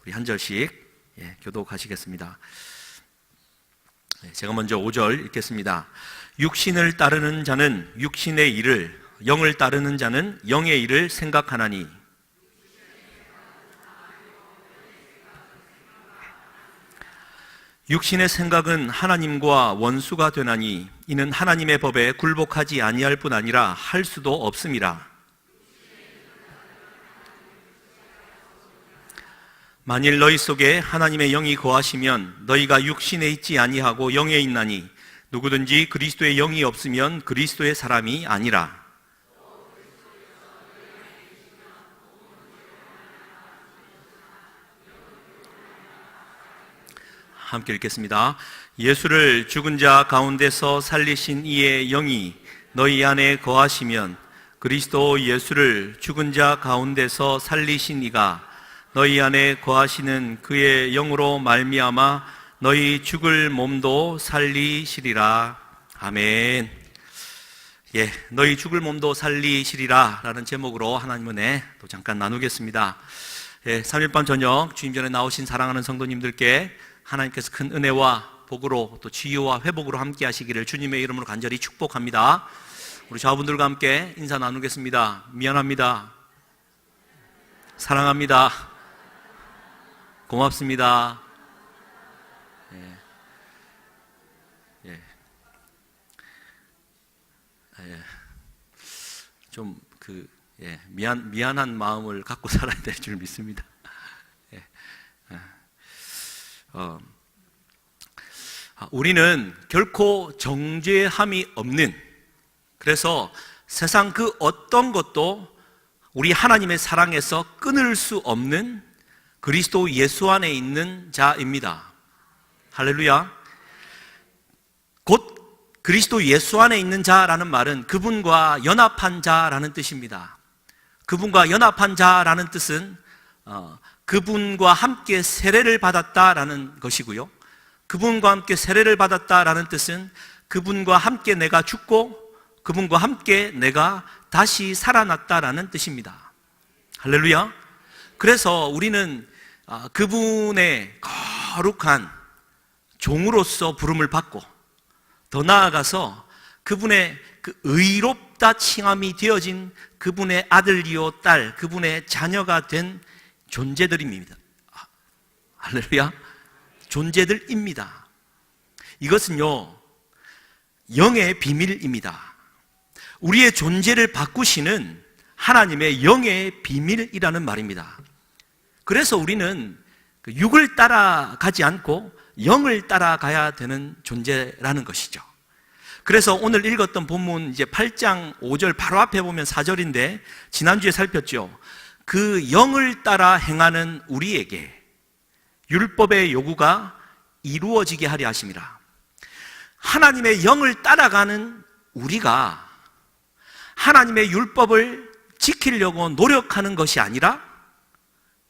우리 한 절씩 교독하시겠습니다. 제가 먼저 5절 읽겠습니다. 육신을 따르는 자는 육신의 일을, 영을 따르는 자는 영의 일을 생각하나니 육신의 생각은 하나님과 원수가 되나니 이는 하나님의 법에 굴복하지 아니할 뿐 아니라 할 수도 없음이라. 만일 너희 속에 하나님의 영이 거하시면 너희가 육신에 있지 아니하고 영에 있나니 누구든지 그리스도의 영이 없으면 그리스도의 사람이 아니라. 함께 읽겠습니다. 예수를 죽은 자 가운데서 살리신 이의 영이 너희 안에 거하시면 그리스도 예수를 죽은 자 가운데서 살리신 이가 너희 안에 거하시는 그의 영으로 말미암아 너희 죽을 몸도 살리시리라. 아멘. 너희 죽을 몸도 살리시리라 라는 제목으로 하나님 은혜 또 잠깐 나누겠습니다. 3일밤 저녁 주임 전에 나오신 사랑하는 성도님들께 하나님께서 큰 은혜와 복으로 또 치유와 회복으로 함께 하시기를 주님의 이름으로 간절히 축복합니다. 우리 자분들과 함께 인사 나누겠습니다. 미안합니다. 사랑합니다. 고맙습니다. 좀 미안한 마음을 갖고 살아야 될 줄 믿습니다. 우리는 결코 정죄함이 없는, 그래서 세상 그 어떤 것도 우리 하나님의 사랑에서 끊을 수 없는 그리스도 예수 안에 있는 자입니다. 할렐루야. 곧 그리스도 예수 안에 있는 자라는 말은 그분과 연합한 자라는 뜻입니다. 그분과 연합한 자라는 뜻은 그분과 함께 세례를 받았다라는 것이고요. 그분과 함께 세례를 받았다라는 뜻은 그분과 함께 내가 죽고 그분과 함께 내가 다시 살아났다라는 뜻입니다. 할렐루야. 그래서 우리는 그분의 거룩한 종으로서 부름을 받고 더 나아가서 그분의 그 의롭다 칭함이 되어진 그분의 아들이요 딸, 그분의 자녀가 된 존재들입니다. 할렐루야. 존재들입니다. 이것은요, 영의 비밀입니다. 우리의 존재를 바꾸시는 하나님의 영의 비밀이라는 말입니다. 그래서 우리는 육을 따라가지 않고 영을 따라가야 되는 존재라는 것이죠. 그래서 오늘 읽었던 본문 이제 8장 5절 바로 앞에 보면 4절인데 지난주에 살폈죠. 그 영을 따라 행하는 우리에게 율법의 요구가 이루어지게 하려 하심이라. 하나님의 영을 따라가는 우리가 하나님의 율법을 지키려고 노력하는 것이 아니라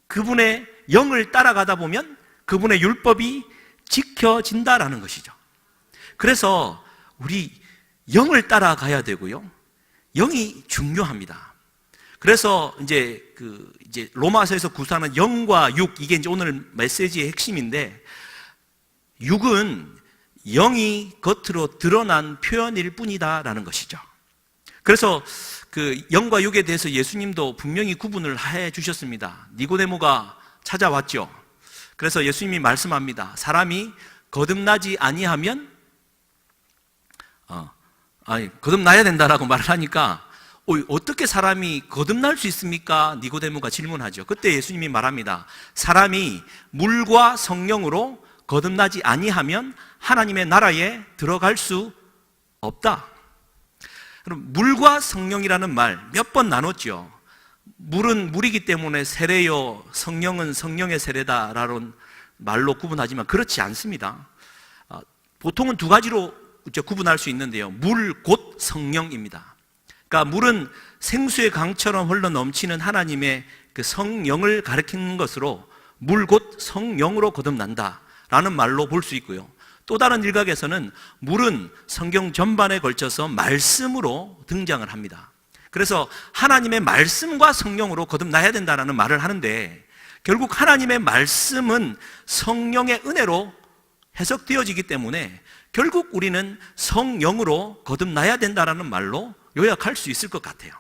그분의 영을 따라가다 보면 그분의 율법이 지켜진다라는 것이죠. 그래서 우리 영을 따라가야 되고요. 영이 중요합니다. 그래서 이제 로마서에서 구사하는 영과 육, 이게 이제 오늘 메시지의 핵심인데, 육은 영이 겉으로 드러난 표현일 뿐이다라는 것이죠. 그래서 그 영과 육에 대해서 예수님도 분명히 구분을 해 주셨습니다. 니고데모가 찾아왔죠. 그래서 예수님이 말씀합니다. 사람이 거듭나지 아니하면 거듭나야 된다라고 말을 하니까 어떻게 사람이 거듭날 수 있습니까? 니고데모가 질문하죠. 그때 예수님이 말합니다. 사람이 물과 성령으로 거듭나지 아니하면 하나님의 나라에 들어갈 수 없다. 그럼 물과 성령이라는 말 몇 번 나눴죠. 물은 물이기 때문에 세례요, 성령은 성령의 세례다라는 말로 구분하지만 그렇지 않습니다. 보통은 두 가지로 구분할 수 있는데요. 물 곧 성령입니다. 그러니까 물은 생수의 강처럼 흘러 넘치는 하나님의 그 성령을 가리키는 것으로 물 곧 성령으로 거듭난다라는 말로 볼 수 있고요. 또 다른 일각에서는 물은 성경 전반에 걸쳐서 말씀으로 등장을 합니다. 그래서 하나님의 말씀과 성령으로 거듭나야 된다는 말을 하는데, 결국 하나님의 말씀은 성령의 은혜로 해석되어지기 때문에 결국 우리는 성령으로 거듭나야 된다는 말로 요약할 수 있을 것 같아요.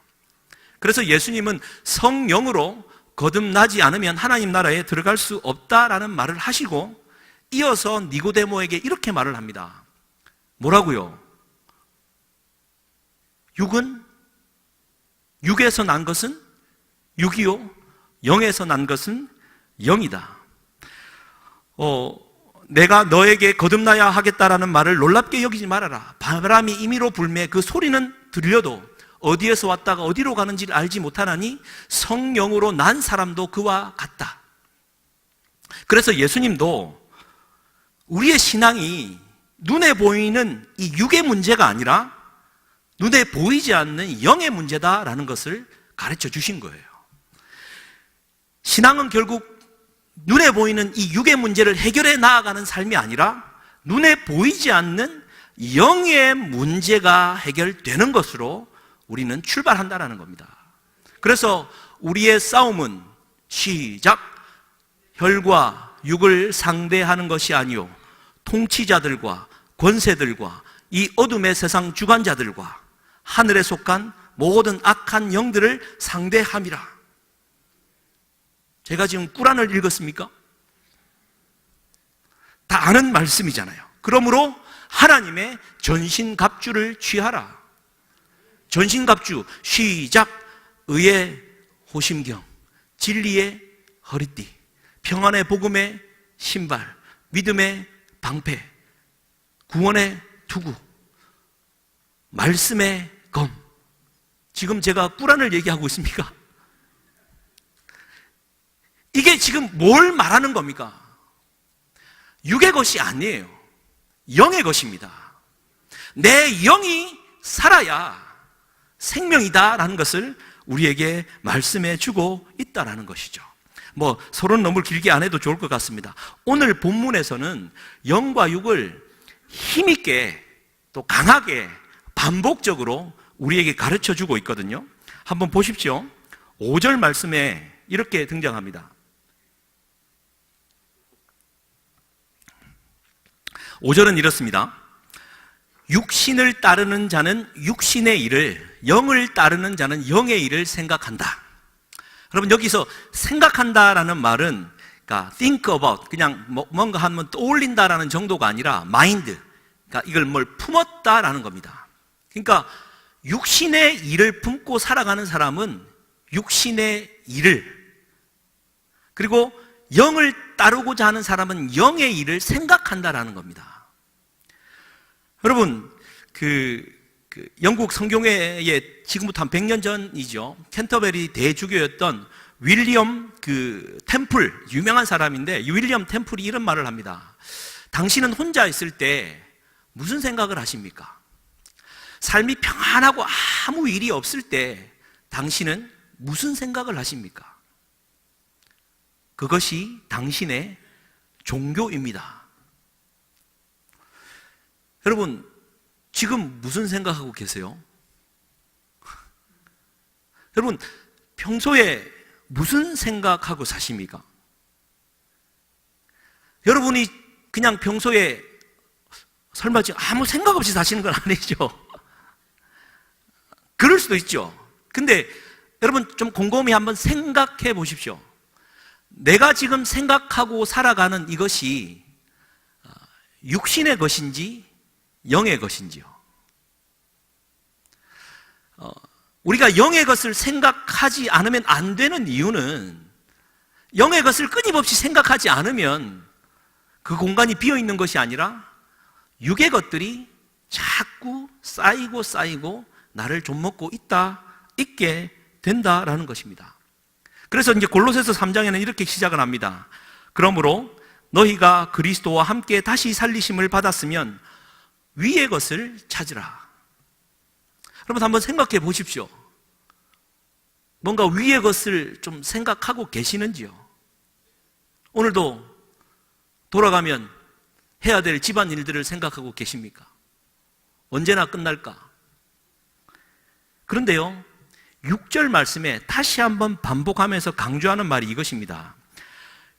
그래서 예수님은 성령으로 거듭나지 않으면 하나님 나라에 들어갈 수 없다라는 말을 하시고 이어서 니고데모에게 이렇게 말을 합니다. 뭐라고요? 육에서 난 것은 육이요, 영에서 난 것은 영이다. 내가 너에게 거듭나야 하겠다라는 말을 놀랍게 여기지 말아라. 바람이 임의로 불매 그 소리는 들려도 어디에서 왔다가 어디로 가는지를 알지 못하나니 성령으로 난 사람도 그와 같다. 그래서 예수님도 우리의 신앙이 눈에 보이는 이 육의 문제가 아니라 눈에 보이지 않는 영의 문제다라는 것을 가르쳐 주신 거예요. 신앙은 결국 눈에 보이는 이 육의 문제를 해결해 나아가는 삶이 아니라 눈에 보이지 않는 영의 문제가 해결되는 것으로 우리는 출발한다는 겁니다. 그래서 우리의 싸움은 시작, 혈과 육을 상대하는 것이 아니요 통치자들과 권세들과 이 어둠의 세상 주관자들과 하늘에 속한 모든 악한 영들을 상대함이라. 제가 지금 꾸란을 읽었습니까? 다 아는 말씀이잖아요. 그러므로 하나님의 전신갑주를 취하라. 전신갑주 시작, 의의 호심경, 진리의 허리띠, 평안의 복음의 신발, 믿음의 방패, 구원의 투구, 말씀의 검. 지금 제가 꾸란을 얘기하고 있습니까? 이게 지금 뭘 말하는 겁니까? 육의 것이 아니에요. 영의 것입니다. 내 영이 살아야 생명이다라는 것을 우리에게 말씀해 주고 있다라는 것이죠. 서론 너무 길게 안 해도 좋을 것 같습니다. 오늘 본문에서는 영과 육을 힘있게 또 강하게 반복적으로 우리에게 가르쳐 주고 있거든요. 한번 보십시오. 5절 말씀에 이렇게 등장합니다. 5절은 이렇습니다. 육신을 따르는 자는 육신의 일을, 영을 따르는 자는 영의 일을 생각한다. 여러분, 여기서 생각한다라는 말은 그러니까 think about, 그냥 뭔가 하면 떠올린다라는 정도가 아니라 mind, 그러니까 이걸 뭘 품었다라는 겁니다. 그러니까 육신의 일을 품고 살아가는 사람은 육신의 일을, 그리고 영을 따르고자 하는 사람은 영의 일을 생각한다라는 겁니다. 여러분, 영국 성경회에 지금부터 한 100년 전이죠. 캔터베리 대주교였던 윌리엄 템플, 유명한 사람인데 윌리엄 템플이 이런 말을 합니다. 당신은 혼자 있을 때 무슨 생각을 하십니까? 삶이 평안하고 아무 일이 없을 때 당신은 무슨 생각을 하십니까? 그것이 당신의 종교입니다. 여러분, 지금 무슨 생각하고 계세요? 여러분, 평소에 무슨 생각하고 사십니까? 여러분이 그냥 평소에 설마 지금 아무 생각 없이 사시는 건 아니죠? 그럴 수도 있죠. 근데 여러분 좀 곰곰이 한번 생각해 보십시오. 내가 지금 생각하고 살아가는 이것이 육신의 것인지 영의 것인지요? 우리가 영의 것을 생각하지 않으면 안 되는 이유는 영의 것을 끊임없이 생각하지 않으면 그 공간이 비어있는 것이 아니라 육의 것들이 자꾸 쌓이고 나를 좀먹고 있게 된다라는 것입니다. 그래서 이제 골로새서 3장에는 이렇게 시작을 합니다. 그러므로 너희가 그리스도와 함께 다시 살리심을 받았으면 위의 것을 찾으라. 여러분 한번 생각해 보십시오. 뭔가 위의 것을 좀 생각하고 계시는지요? 오늘도 돌아가면 해야 될 집안일들을 생각하고 계십니까? 언제나 끝날까? 그런데요, 6절 말씀에 다시 한번 반복하면서 강조하는 말이 이것입니다.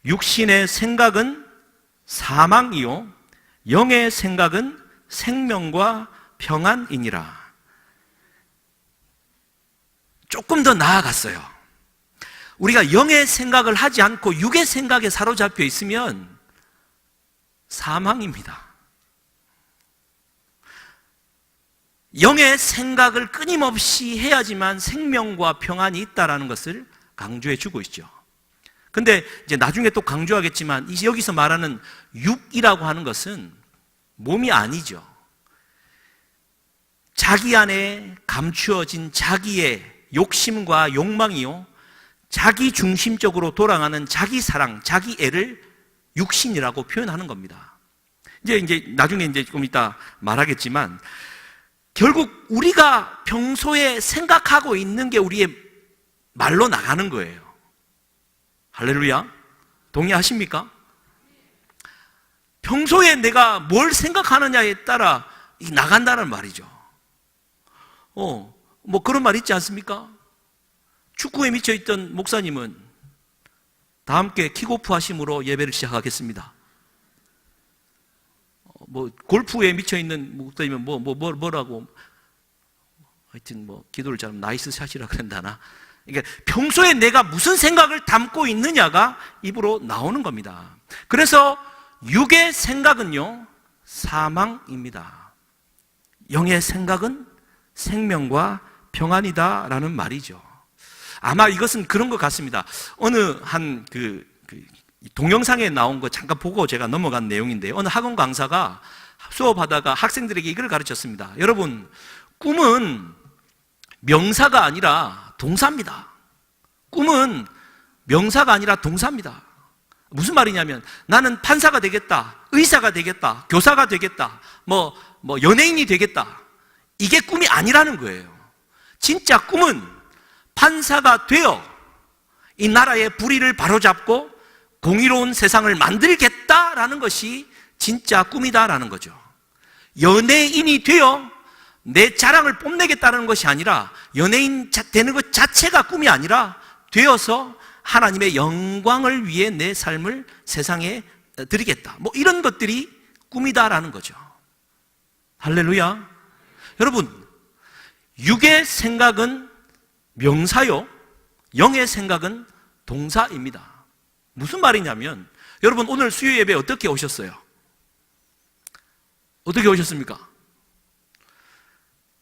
육신의 생각은 사망이요 영의 생각은 생명과 평안이니라. 조금 더 나아갔어요. 우리가 영의 생각을 하지 않고 육의 생각에 사로잡혀 있으면 사망입니다. 영의 생각을 끊임없이 해야지만 생명과 평안이 있다는 것을 강조해 주고 있죠. 근데 이제 나중에 또 강조하겠지만 여기서 말하는 육이라고 하는 것은 몸이 아니죠. 자기 안에 감추어진 자기의 욕심과 욕망이요 자기 중심적으로 돌아가는 자기 사랑, 자기 애를 육신이라고 표현하는 겁니다. 이제 나중에 이제 좀 이따 말하겠지만 결국 우리가 평소에 생각하고 있는 게 우리의 말로 나가는 거예요. 할렐루야. 동의하십니까? 평소에 내가 뭘 생각하느냐에 따라 나간다는 말이죠. 뭐 그런 말 있지 않습니까? 축구에 미쳐있던 목사님은 다 함께 킥오프 하심으로 예배를 시작하겠습니다. 뭐 골프에 미쳐있는 목사님은 뭐라고 하여튼 뭐 기도를 잘하면 나이스 샷이라 그런다나. 그러니까 평소에 내가 무슨 생각을 담고 있느냐가 입으로 나오는 겁니다. 그래서 육의 생각은요 사망입니다. 영의 생각은 생명과 평안이다라는 말이죠. 아마 이것은 그런 것 같습니다. 어느 한 동영상에 나온 거 잠깐 보고 제가 넘어간 내용인데 어느 학원 강사가 수업하다가 학생들에게 이걸 가르쳤습니다. 여러분, 꿈은 명사가 아니라 동사입니다. 꿈은 명사가 아니라 동사입니다. 무슨 말이냐면 나는 판사가 되겠다, 의사가 되겠다, 교사가 되겠다, 뭐 연예인이 되겠다. 이게 꿈이 아니라는 거예요. 진짜 꿈은 판사가 되어 이 나라의 불의를 바로잡고 공의로운 세상을 만들겠다라는 것이 진짜 꿈이다라는 거죠. 연예인이 되어 내 자랑을 뽐내겠다는 것이 아니라 연예인 되는 것 자체가 꿈이 아니라 되어서 하나님의 영광을 위해 내 삶을 세상에 드리겠다. 뭐 이런 것들이 꿈이다라는 거죠. 할렐루야. 여러분, 육의 생각은 명사요, 영의 생각은 동사입니다. 무슨 말이냐면 여러분 오늘 수요 예배 어떻게 오셨어요? 어떻게 오셨습니까?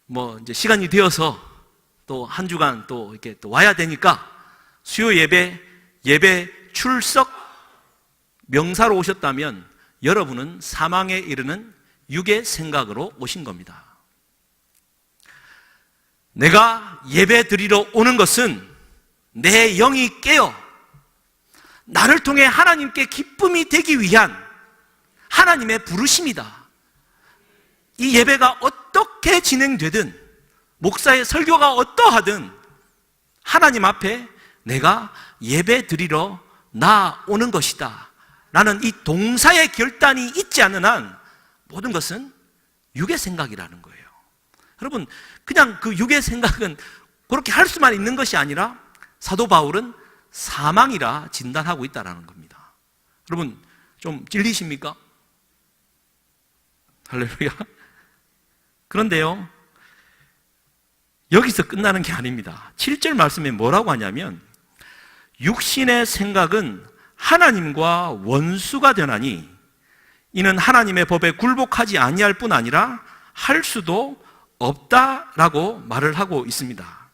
뭐 이제 시간이 되어서 또 한 주간 또 이렇게 또 와야 되니까 수요 예배 출석 명사로 오셨다면 여러분은 사망에 이르는 육의 생각으로 오신 겁니다. 내가 예배 드리러 오는 것은 내 영이 깨어 나를 통해 하나님께 기쁨이 되기 위한 하나님의 부르심이다. 이 예배가 어떻게 진행되든 목사의 설교가 어떠하든 하나님 앞에 내가 예배 드리러 나오는 것이다 라는 이 동사의 결단이 있지 않는 한 모든 것은 육의 생각이라는 거예요. 여러분, 그냥 그 육의 생각은 그렇게 할 수만 있는 것이 아니라 사도 바울은 사망이라 진단하고 있다는 겁니다. 여러분, 좀 찔리십니까? 할렐루야. 그런데요, 여기서 끝나는 게 아닙니다. 7절 말씀에 뭐라고 하냐면 육신의 생각은 하나님과 원수가 되나니 이는 하나님의 법에 굴복하지 아니할 뿐 아니라 할 수도 없다라고 말을 하고 있습니다.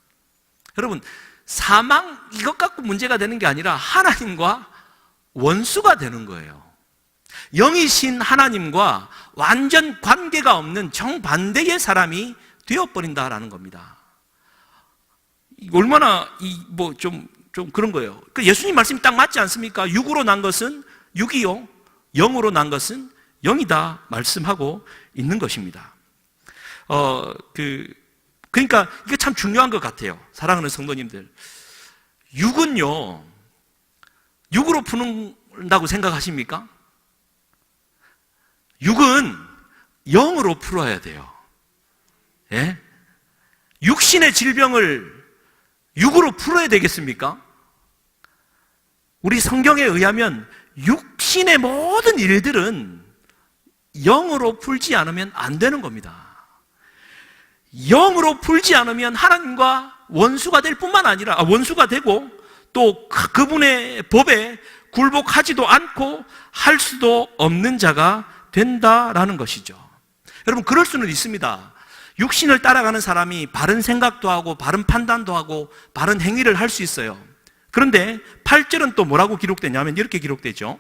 여러분, 사망 이것 갖고 문제가 되는 게 아니라 하나님과 원수가 되는 거예요. 영이신 하나님과 완전 관계가 없는 정반대의 사람이 되어버린다라는 겁니다. 얼마나 좀 그런 거예요. 예수님 말씀이 딱 맞지 않습니까? 육으로 난 것은 육이요, 영으로 난 것은 영이다 말씀하고 있는 것입니다. 그러니까 이게 참 중요한 것 같아요. 사랑하는 성도님들, 육은요, 육으로 푸는다고 생각하십니까? 육은 영으로 풀어야 돼요. 예? 육신의 질병을 육으로 풀어야 되겠습니까? 우리 성경에 의하면 육신의 모든 일들은 영으로 풀지 않으면 안 되는 겁니다. 영으로 풀지 않으면 하나님과 원수가 될 뿐만 아니라 원수가 되고 또 그분의 법에 굴복하지도 않고 할 수도 없는 자가 된다라는 것이죠. 여러분, 그럴 수는 있습니다. 육신을 따라가는 사람이 바른 생각도 하고 바른 판단도 하고 바른 행위를 할 수 있어요. 그런데 8절은 또 뭐라고 기록되냐면 이렇게 기록되죠.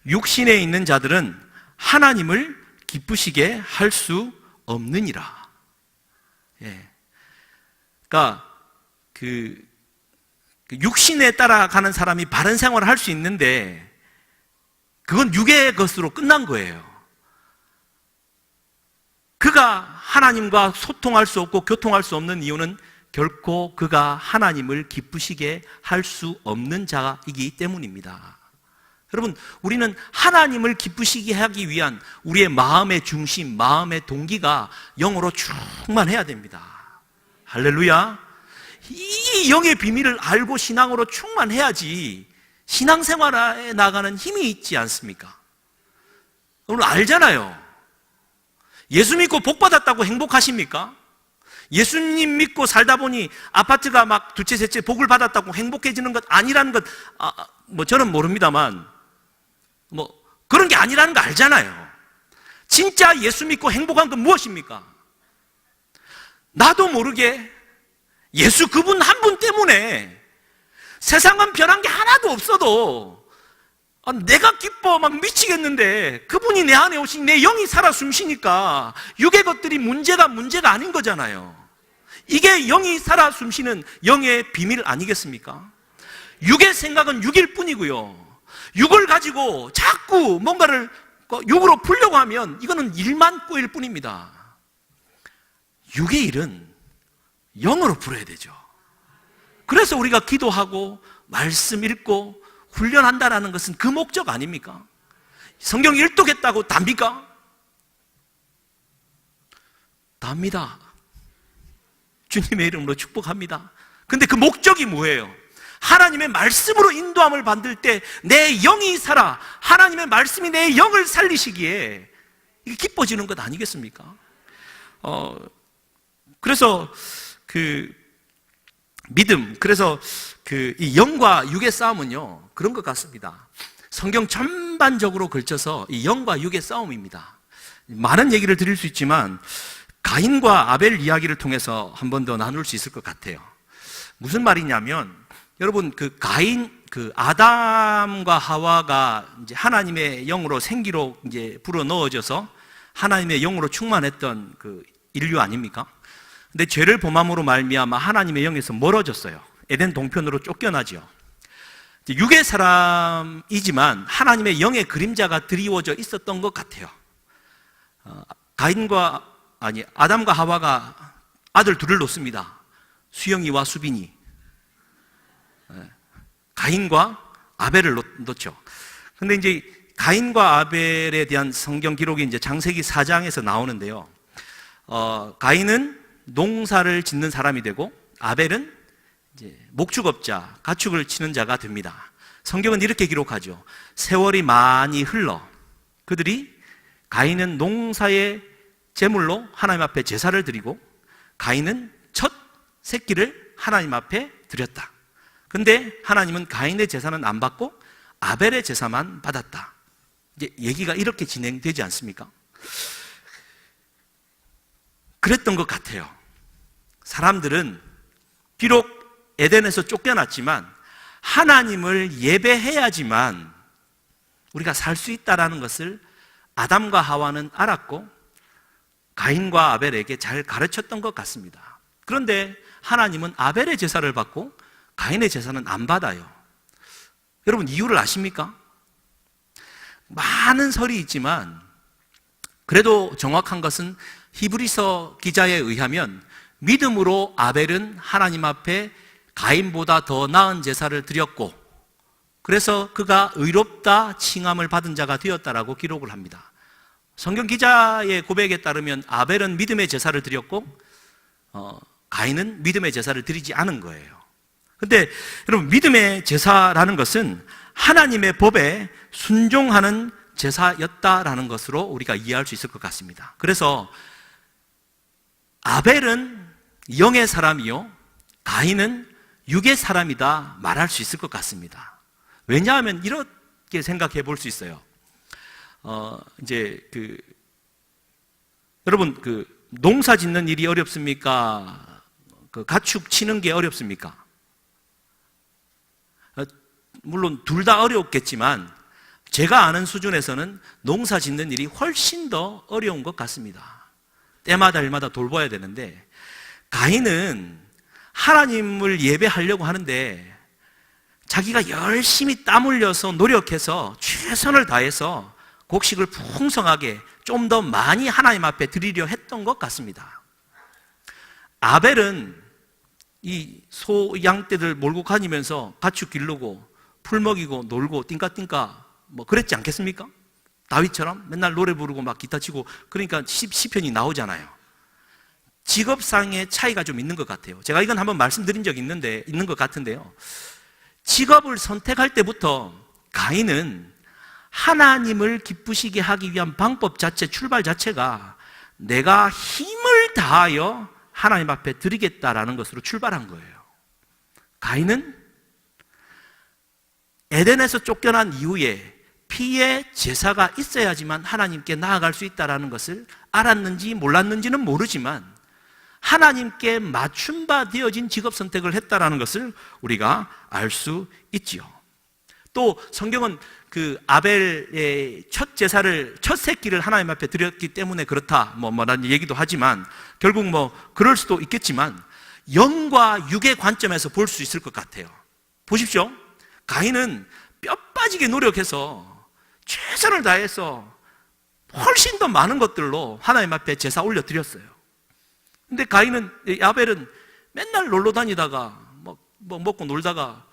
육신에 있는 자들은 하나님을 기쁘시게 할 수 없느니라. 예. 그러니까 육신에 따라가는 사람이 바른 생활을 할 수 있는데 그건 육의 것으로 끝난 거예요. 그가 하나님과 소통할 수 없고 교통할 수 없는 이유는 결코 그가 하나님을 기쁘시게 할 수 없는 자이기 때문입니다. 여러분, 우리는 하나님을 기쁘시게 하기 위한 우리의 마음의 중심, 마음의 동기가 영으로 충만해야 됩니다. 할렐루야. 이 영의 비밀을 알고 신앙으로 충만해야지 신앙생활에 나가는 힘이 있지 않습니까? 오늘 알잖아요. 예수 믿고 복 받았다고 행복하십니까? 예수님 믿고 살다 보니 아파트가 막 두채 셋째 복을 받았다고 행복해지는 것 아니라는 것, 저는 모릅니다만 그런 게 아니라는 거 알잖아요. 진짜 예수 믿고 행복한 건 무엇입니까? 나도 모르게 예수 그분 한 분 때문에 세상은 변한 게 하나도 없어도 내가 기뻐 막 미치겠는데 그분이 내 안에 오신 내 영이 살아 숨쉬니까 육의 것들이 문제가 아닌 거잖아요. 이게 영이 살아 숨쉬는 영의 비밀 아니겠습니까? 육의 생각은 육일 뿐이고요. 육을 가지고 자꾸 뭔가를 육으로 풀려고 하면 이거는 일만 꼬일 뿐입니다. 육의 일은 영으로 풀어야 되죠. 그래서 우리가 기도하고 말씀 읽고 훈련한다라는 것은 그 목적 아닙니까? 성경 일독했다고 답니까? 답니다. 주님의 이름으로 축복합니다. 근데 그 목적이 뭐예요? 하나님의 말씀으로 인도함을 받을 때 내 영이 살아, 하나님의 말씀이 내 영을 살리시기에 이게 기뻐지는 것 아니겠습니까? 그래서 믿음, 그래서 이 영과 육의 싸움은요, 그런 것 같습니다. 성경 전반적으로 걸쳐서 이 영과 육의 싸움입니다. 많은 얘기를 드릴 수 있지만 가인과 아벨 이야기를 통해서 한 번 더 나눌 수 있을 것 같아요. 무슨 말이냐면, 여러분, 아담과 하와가 이제 하나님의 영으로 생기로 이제 불어 넣어져서 하나님의 영으로 충만했던 그 인류 아닙니까? 근데 죄를 범함으로 말미암아 하나님의 영에서 멀어졌어요. 에덴 동편으로 쫓겨나죠. 육의 사람이지만 하나님의 영의 그림자가 드리워져 있었던 것 같아요. 아담과 하와가 아들 둘을 놓습니다. 수영이와 수빈이. 가인과 아벨을 놓죠. 근데 이제 가인과 아벨에 대한 성경 기록이 이제 창세기 4장에서 나오는데요. 가인은 농사를 짓는 사람이 되고 아벨은 이제 목축업자, 가축을 치는 자가 됩니다. 성경은 이렇게 기록하죠. 세월이 많이 흘러 그들이 가인은 농사의 제물로 하나님 앞에 제사를 드리고 가인은 첫 새끼를 하나님 앞에 드렸다. 근데 하나님은 가인의 제사는 안 받고 아벨의 제사만 받았다. 이제 얘기가 이렇게 진행되지 않습니까? 그랬던 것 같아요. 사람들은 비록 에덴에서 쫓겨났지만 하나님을 예배해야지만 우리가 살 수 있다라는 것을 아담과 하와는 알았고 가인과 아벨에게 잘 가르쳤던 것 같습니다. 그런데 하나님은 아벨의 제사를 받고 가인의 제사는 안 받아요. 여러분, 이유를 아십니까? 많은 설이 있지만 그래도 정확한 것은 히브리서 기자에 의하면 믿음으로 아벨은 하나님 앞에 가인보다 더 나은 제사를 드렸고 그래서 그가 의롭다 칭함을 받은 자가 되었다라고 기록을 합니다. 성경 기자의 고백에 따르면 아벨은 믿음의 제사를 드렸고 가인은 믿음의 제사를 드리지 않은 거예요. 근데 여러분, 믿음의 제사라는 것은 하나님의 법에 순종하는 제사였다라는 것으로 우리가 이해할 수 있을 것 같습니다. 그래서 아벨은 영의 사람이요, 가인은 육의 사람이다 말할 수 있을 것 같습니다. 왜냐하면 이렇게 생각해 볼 수 있어요. 여러분, 농사 짓는 일이 어렵습니까? 가축 치는 게 어렵습니까? 물론 둘 다 어렵겠지만 제가 아는 수준에서는 농사 짓는 일이 훨씬 더 어려운 것 같습니다. 때마다 일마다 돌봐야 되는데, 가인은 하나님을 예배하려고 하는데 자기가 열심히 땀 흘려서 노력해서 최선을 다해서 곡식을 풍성하게 좀 더 많이 하나님 앞에 드리려 했던 것 같습니다. 아벨은 이 소, 양떼들 몰고 다니면서 가축 기르고 풀 먹이고 놀고 띵까띵까 뭐 그랬지 않겠습니까? 다윗처럼 맨날 노래 부르고 막 기타 치고, 그러니까 시편이 나오잖아요. 직업상의 차이가 좀 있는 것 같아요. 제가 이건 한번 말씀드린 적이 있는 것 같은데요. 직업을 선택할 때부터 가인은 하나님을 기쁘시게 하기 위한 방법 자체, 출발 자체가 내가 힘을 다하여 하나님 앞에 드리겠다라는 것으로 출발한 거예요. 가인은 에덴에서 쫓겨난 이후에 피의 제사가 있어야지만 하나님께 나아갈 수 있다는 것을 알았는지 몰랐는지는 모르지만 하나님께 맞춤 바 되어진 직업 선택을 했다는 것을 우리가 알 수 있지요. 또 성경은 아벨의 첫 제사를, 첫 새끼를 하나님 앞에 드렸기 때문에 그렇다 뭐라는 얘기도 하지만, 결국 그럴 수도 있겠지만 영과 육의 관점에서 볼 수 있을 것 같아요. 보십시오. 가인은 뼈 빠지게 노력해서 최선을 다해서 훨씬 더 많은 것들로 하나님 앞에 제사 올려드렸어요. 근데 아벨은 맨날 놀러 다니다가 먹고 놀다가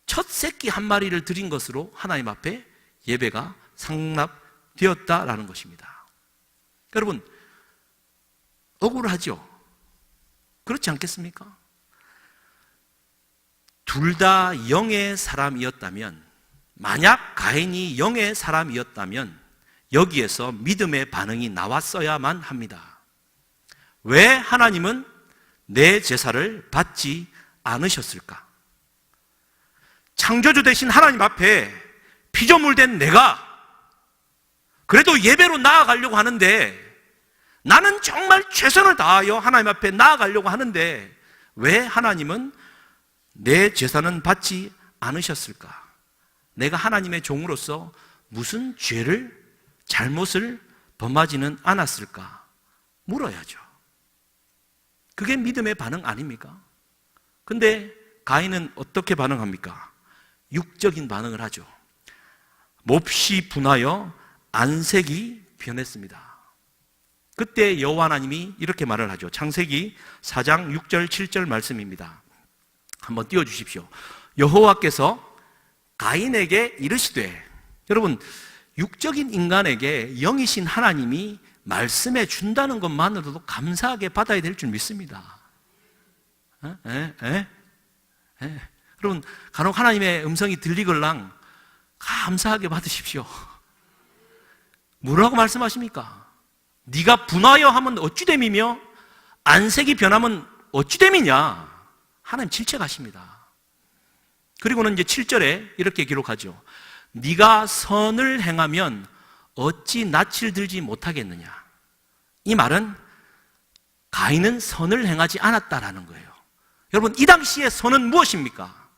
첫 새끼 한 마리를 드린 것으로 하나님 앞에 예배가 상납되었다라는 것입니다. 여러분, 억울하죠? 그렇지 않겠습니까? 둘 다 영의 사람이었다면, 만약 가인이 영의 사람이었다면 여기에서 믿음의 반응이 나왔어야만 합니다. 왜 하나님은 내 제사를 받지 않으셨을까? 창조주 되신 하나님 앞에 피조물된 내가 그래도 예배로 나아가려고 하는데, 나는 정말 최선을 다하여 하나님 앞에 나아가려고 하는데 왜 하나님은 내 제사는 받지 않으셨을까? 내가 하나님의 종으로서 무슨 잘못을 범하지는 않았을까? 물어야죠. 그게 믿음의 반응 아닙니까? 근데 가인은 어떻게 반응합니까? 육적인 반응을 하죠. 몹시 분하여 안색이 변했습니다. 그때 여호와 하나님이 이렇게 말을 하죠. 창세기 4장 6절 7절 말씀입니다. 한번 띄워주십시오. 여호와께서 가인에게 이르시되, 여러분, 육적인 인간에게 영이신 하나님이 말씀해 준다는 것만으로도 감사하게 받아야 될 줄 믿습니다. 여러분, 간혹 하나님의 음성이 들리걸랑 감사하게 받으십시오. 뭐라고 말씀하십니까? 네가 분하여 하면 어찌됨이며 안색이 변하면 어찌됨이냐? 하나님 질책하십니다. 그리고는 이제 7절에 이렇게 기록하죠. 네가 선을 행하면 어찌 낯을 들지 못하겠느냐? 이 말은 가인은 선을 행하지 않았다라는 거예요. 여러분, 이 당시의 선은 무엇입니까?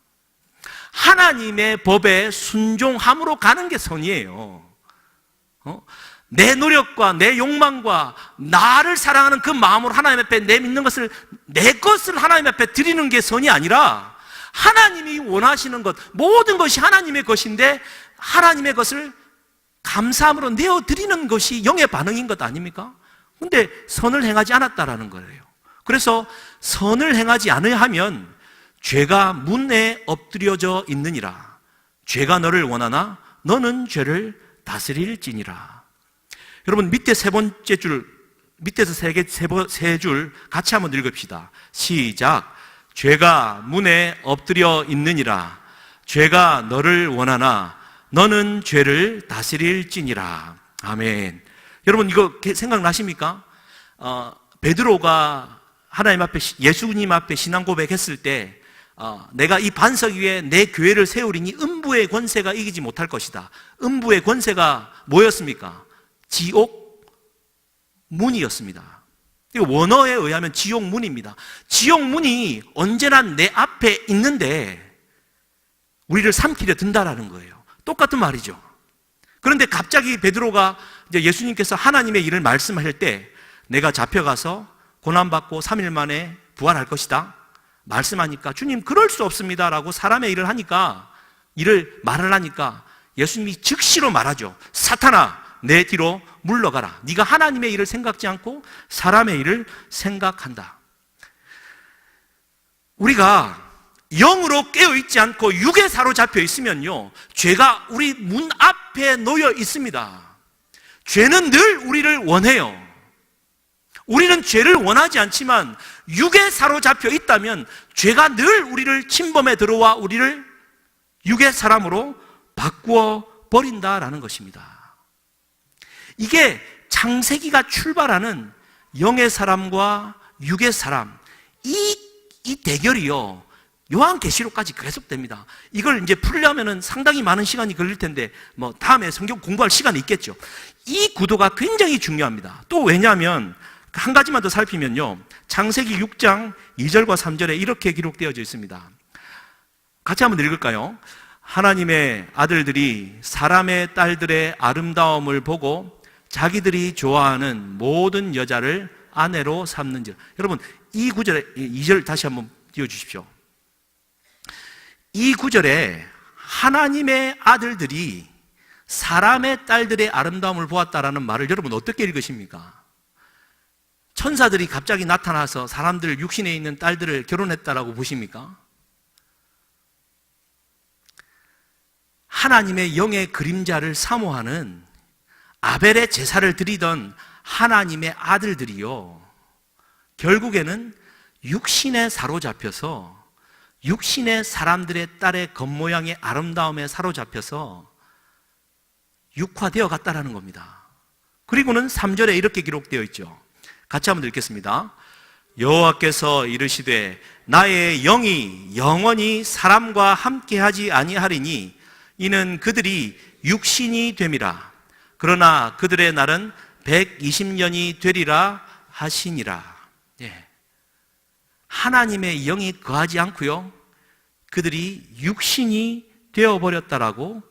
하나님의 법에 순종함으로 가는 게 선이에요. 내 노력과 내 욕망과 나를 사랑하는 그 마음으로 하나님 앞에 내 믿는 것을, 내 것을 하나님 앞에 드리는 게 선이 아니라 하나님이 원하시는 것, 모든 것이 하나님의 것인데 하나님의 것을 감사함으로 내어드리는 것이 영의 반응인 것 아닙니까? 근데 선을 행하지 않았다라는 거예요. 그래서 선을 행하지 않으려 하면 죄가 문에 엎드려져 있느니라. 죄가 너를 원하나 너는 죄를 다스릴지니라. 여러분, 밑에 세 번째 줄, 밑에서 세 줄 같이 한번 읽읍시다. 시작. 죄가 문에 엎드려 있느니라. 죄가 너를 원하나 너는 죄를 다스릴지니라. 아멘. 여러분 이거 생각나십니까? 베드로가 하나님 앞에, 예수님 앞에 신앙 고백했을 때 내가 이 반석 위에 내 교회를 세우리니 음부의 권세가 이기지 못할 것이다. 음부의 권세가 뭐였습니까? 지옥 문이었습니다. 원어에 의하면 지옥 문입니다. 지옥 문이 언제나 내 앞에 있는데 우리를 삼키려 든다라는 거예요. 똑같은 말이죠. 그런데 갑자기 베드로가 이제 예수님께서 하나님의 일을 말씀하실 때 내가 잡혀가서 고난받고 3일 만에 부활할 것이다 말씀하니까 주님 그럴 수 없습니다 라고 사람의 일을 하니까, 일을 말을 하니까 예수님이 즉시로 말하죠. 사탄아 내 뒤로 물러가라. 네가 하나님의 일을 생각지 않고 사람의 일을 생각한다. 우리가 영으로 깨어있지 않고 육에 사로잡혀 있으면요, 죄가 우리 문 앞에 놓여 있습니다. 죄는 늘 우리를 원해요. 우리는 죄를 원하지 않지만 육에 사로잡혀 있다면 죄가 늘 우리를 침범해 들어와 우리를 육의 사람으로 바꾸어 버린다라는 것입니다. 이게 창세기가 출발하는 영의 사람과 육의 사람, 이 대결이요, 요한계시록까지 계속됩니다. 이걸 이제 풀려면은 상당히 많은 시간이 걸릴 텐데 다음에 성경 공부할 시간이 있겠죠. 이 구도가 굉장히 중요합니다. 또 왜냐하면 한 가지만 더 살피면요, 창세기 6장 2절과 3절에 이렇게 기록되어져 있습니다. 같이 한번 읽을까요? 하나님의 아들들이 사람의 딸들의 아름다움을 보고 자기들이 좋아하는 모든 여자를 아내로 삼는지라. 여러분 이 구절에 2절 다시 한번 띄워주십시오. 이 구절에 하나님의 아들들이 사람의 딸들의 아름다움을 보았다라는 말을 여러분 어떻게 읽으십니까? 천사들이 갑자기 나타나서 사람들 육신에 있는 딸들을 결혼했다라고 보십니까? 하나님의 영의 그림자를 사모하는 아벨의 제사를 드리던 하나님의 아들들이요, 결국에는 육신에 사로잡혀서, 육신의 사람들의 딸의 겉모양의 아름다움에 사로잡혀서 육화되어 갔다라는 겁니다. 그리고는 3절에 이렇게 기록되어 있죠. 같이 한번 읽겠습니다. 여호와께서 이르시되 나의 영이 영원히 사람과 함께하지 아니하리니 이는 그들이 육신이 됨이라. 그러나 그들의 날은 120년이 되리라 하시니라. 예. 하나님의 영이 거하지 않고요, 그들이 육신이 되어버렸다라고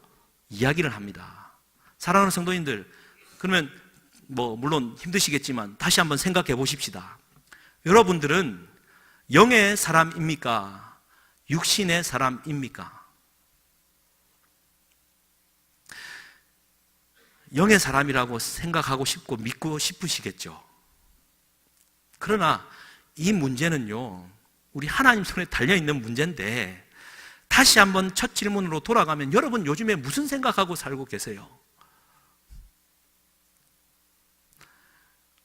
이야기를 합니다. 사랑하는 성도님들, 그러면 물론 힘드시겠지만 다시 한번 생각해 보십시다. 여러분들은 영의 사람입니까? 육신의 사람입니까? 영의 사람이라고 생각하고 싶고 믿고 싶으시겠죠. 그러나 이 문제는요, 우리 하나님 손에 달려있는 문제인데, 다시 한번 첫 질문으로 돌아가면 여러분 요즘에 무슨 생각하고 살고 계세요?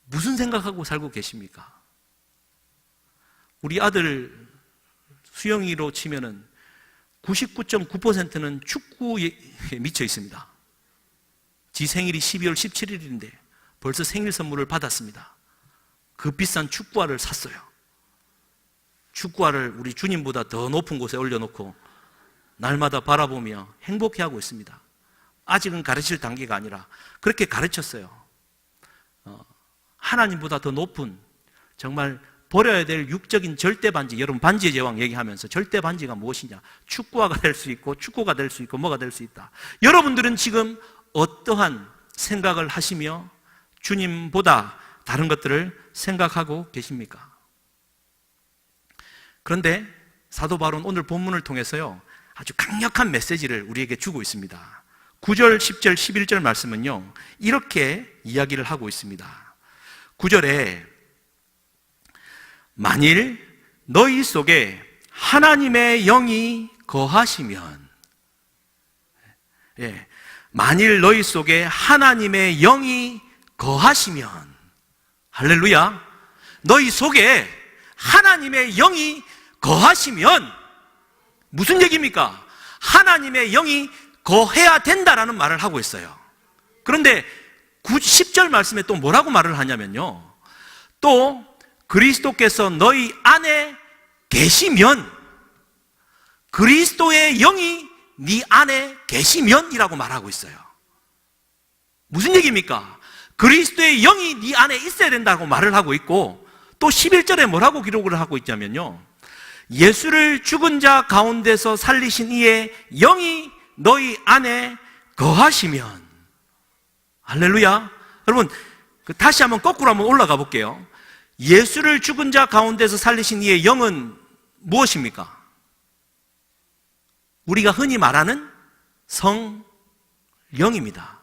무슨 생각하고 살고 계십니까? 우리 아들 수영이로 치면은 99.9%는 축구에 미쳐 있습니다. 지 생일이 12월 17일인데 벌써 생일 선물을 받았습니다. 그 비싼 축구화를 샀어요. 축구화를 우리 주님보다 더 높은 곳에 올려놓고 날마다 바라보며 행복해하고 있습니다. 아직은 가르칠 단계가 아니라 그렇게 가르쳤어요. 하나님보다 더 높은, 정말 버려야 될 육적인 절대 반지, 여러분 반지의 제왕 얘기하면서 절대 반지가 무엇이냐, 축구화가 될 수 있고 축구가 될 수 있고 뭐가 될 수 있다. 여러분들은 지금 어떠한 생각을 하시며 주님보다 다른 것들을 생각하고 계십니까? 그런데 사도 바울은 오늘 본문을 통해서요, 아주 강력한 메시지를 우리에게 주고 있습니다. 9절, 10절, 11절 말씀은요, 이렇게 이야기를 하고 있습니다. 9절에 만일 너희 속에 하나님의 영이 거하시면, 만일 너희 속에 하나님의 영이 거하시면, 할렐루야, 너희 속에 하나님의 영이 거하시면 무슨 얘기입니까? 하나님의 영이 거해야 된다라는 말을 하고 있어요. 그런데 10절 말씀에 또 뭐라고 말을 하냐면요, 또 그리스도께서 너희 안에 계시면, 그리스도의 영이 네 안에 계시면이라고 말하고 있어요. 무슨 얘기입니까? 그리스도의 영이 네 안에 있어야 된다고 말을 하고 있고, 또 11절에 뭐라고 기록을 하고 있냐면요, 예수를 죽은 자 가운데서 살리신 이의 영이 너희 안에 거하시면. 할렐루야. 여러분, 다시 한번 거꾸로 한번 올라가 볼게요. 예수를 죽은 자 가운데서 살리신 이의 영은 무엇입니까? 우리가 흔히 말하는 성령입니다.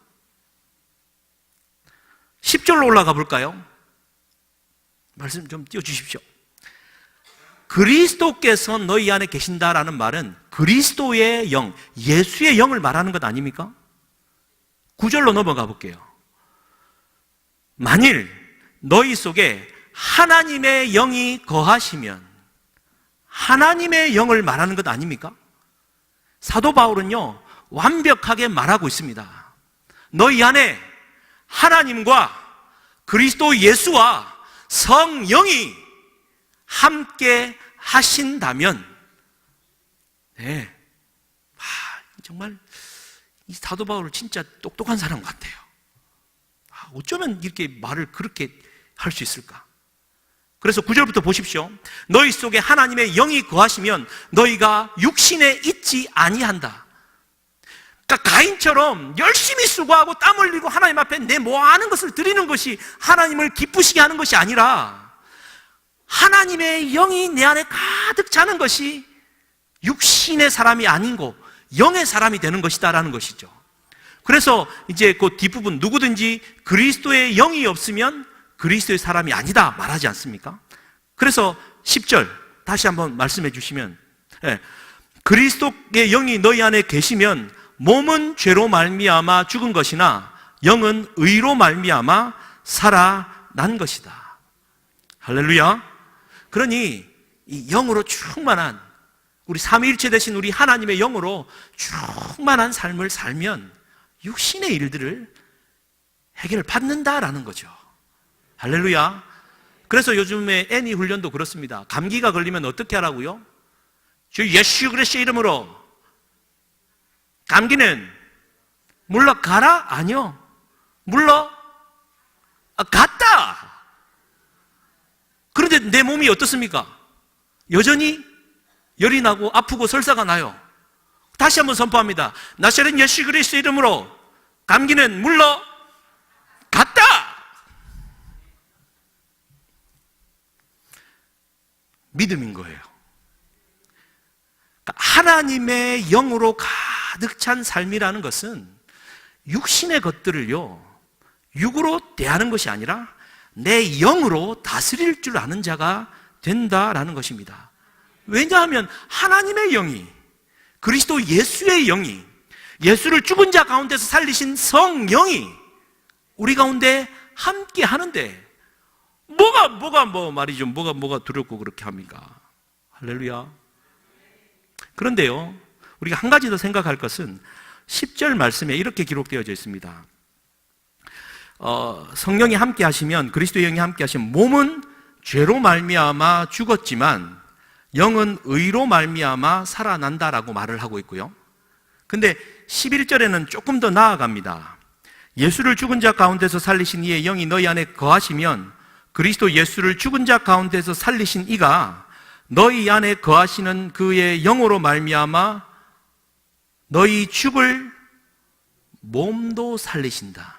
10절로 올라가 볼까요? 말씀 좀 띄워주십시오. 그리스도께서 너희 안에 계신다라는 말은 그리스도의 영, 예수의 영을 말하는 것 아닙니까? 9절로 넘어가 볼게요. 만일 너희 속에 하나님의 영이 거하시면, 하나님의 영을 말하는 것 아닙니까? 사도 바울은요, 완벽하게 말하고 있습니다. 너희 안에 하나님과 그리스도 예수와 성령이 함께 하신다면, 네, 정말 이 사도 바울은 진짜 똑똑한 사람 같아요. 어쩌면 이렇게 말을 그렇게 할 수 있을까? 그래서 9절부터 보십시오. 너희 속에 하나님의 영이 거하시면 너희가 육신에 있지 아니한다. 그러니까 가인처럼 열심히 수고하고 땀 흘리고 하나님 앞에 내 뭐하는 것을 드리는 것이 하나님을 기쁘시게 하는 것이 아니라, 하나님의 영이 내 안에 가득 차는 것이 육신의 사람이 아니고 영의 사람이 되는 것이다라는 것이죠. 그래서 이제 그 뒷부분, 누구든지 그리스도의 영이 없으면 그리스도의 사람이 아니다 말하지 않습니까? 그래서 10절 다시 한번 말씀해 주시면, 그리스도의 영이 너희 안에 계시면 몸은 죄로 말미암아 죽은 것이나 영은 의로 말미암아 살아난 것이다. 할렐루야. 그러니 이 영으로 충만한, 우리 삼위일체 되신 우리 하나님의 영으로 충만한 삶을 살면 육신의 일들을 해결을 받는다라는 거죠. 할렐루야. 그래서 요즘에 애니 훈련도 그렇습니다. 감기가 걸리면 어떻게 하라고요? 주 예수 그리스도의 이름으로 감기는 물러가라? 아니요. 갔다. 그런데 내 몸이 어떻습니까? 여전히 열이 나고 아프고 설사가 나요. 다시 한번 선포합니다. 나사렛 예수 그리스도의 이름으로 감기는 물러갔다. 믿음인 거예요. 그러니까 하나님의 영으로 가득 찬 삶이라는 것은 육신의 것들을요, 육으로 대하는 것이 아니라 내 영으로 다스릴 줄 아는 자가 된다라는 것입니다. 왜냐하면 하나님의 영이, 그리스도 예수의 영이, 예수를 죽은 자 가운데서 살리신 성령이 우리 가운데 함께 하는데 뭐가 두렵고 그렇게 합니까? 할렐루야. 그런데요, 우리가 한 가지 더 생각할 것은 10절 말씀에 이렇게 기록되어져 있습니다. 성령이 함께 하시면, 그리스도의 영이 함께 하시면 몸은 죄로 말미암아 죽었지만 영은 의로 말미암아 살아난다라고 말을 하고 있고요. 근데 11절에는 조금 더 나아갑니다. 예수를 죽은 자 가운데서 살리신 이의 영이 너희 안에 거하시면 그리스도 예수를 죽은 자 가운데서 살리신 이가 너희 안에 거하시는 그의 영으로 말미암아 너희 죽을 몸도 살리신다.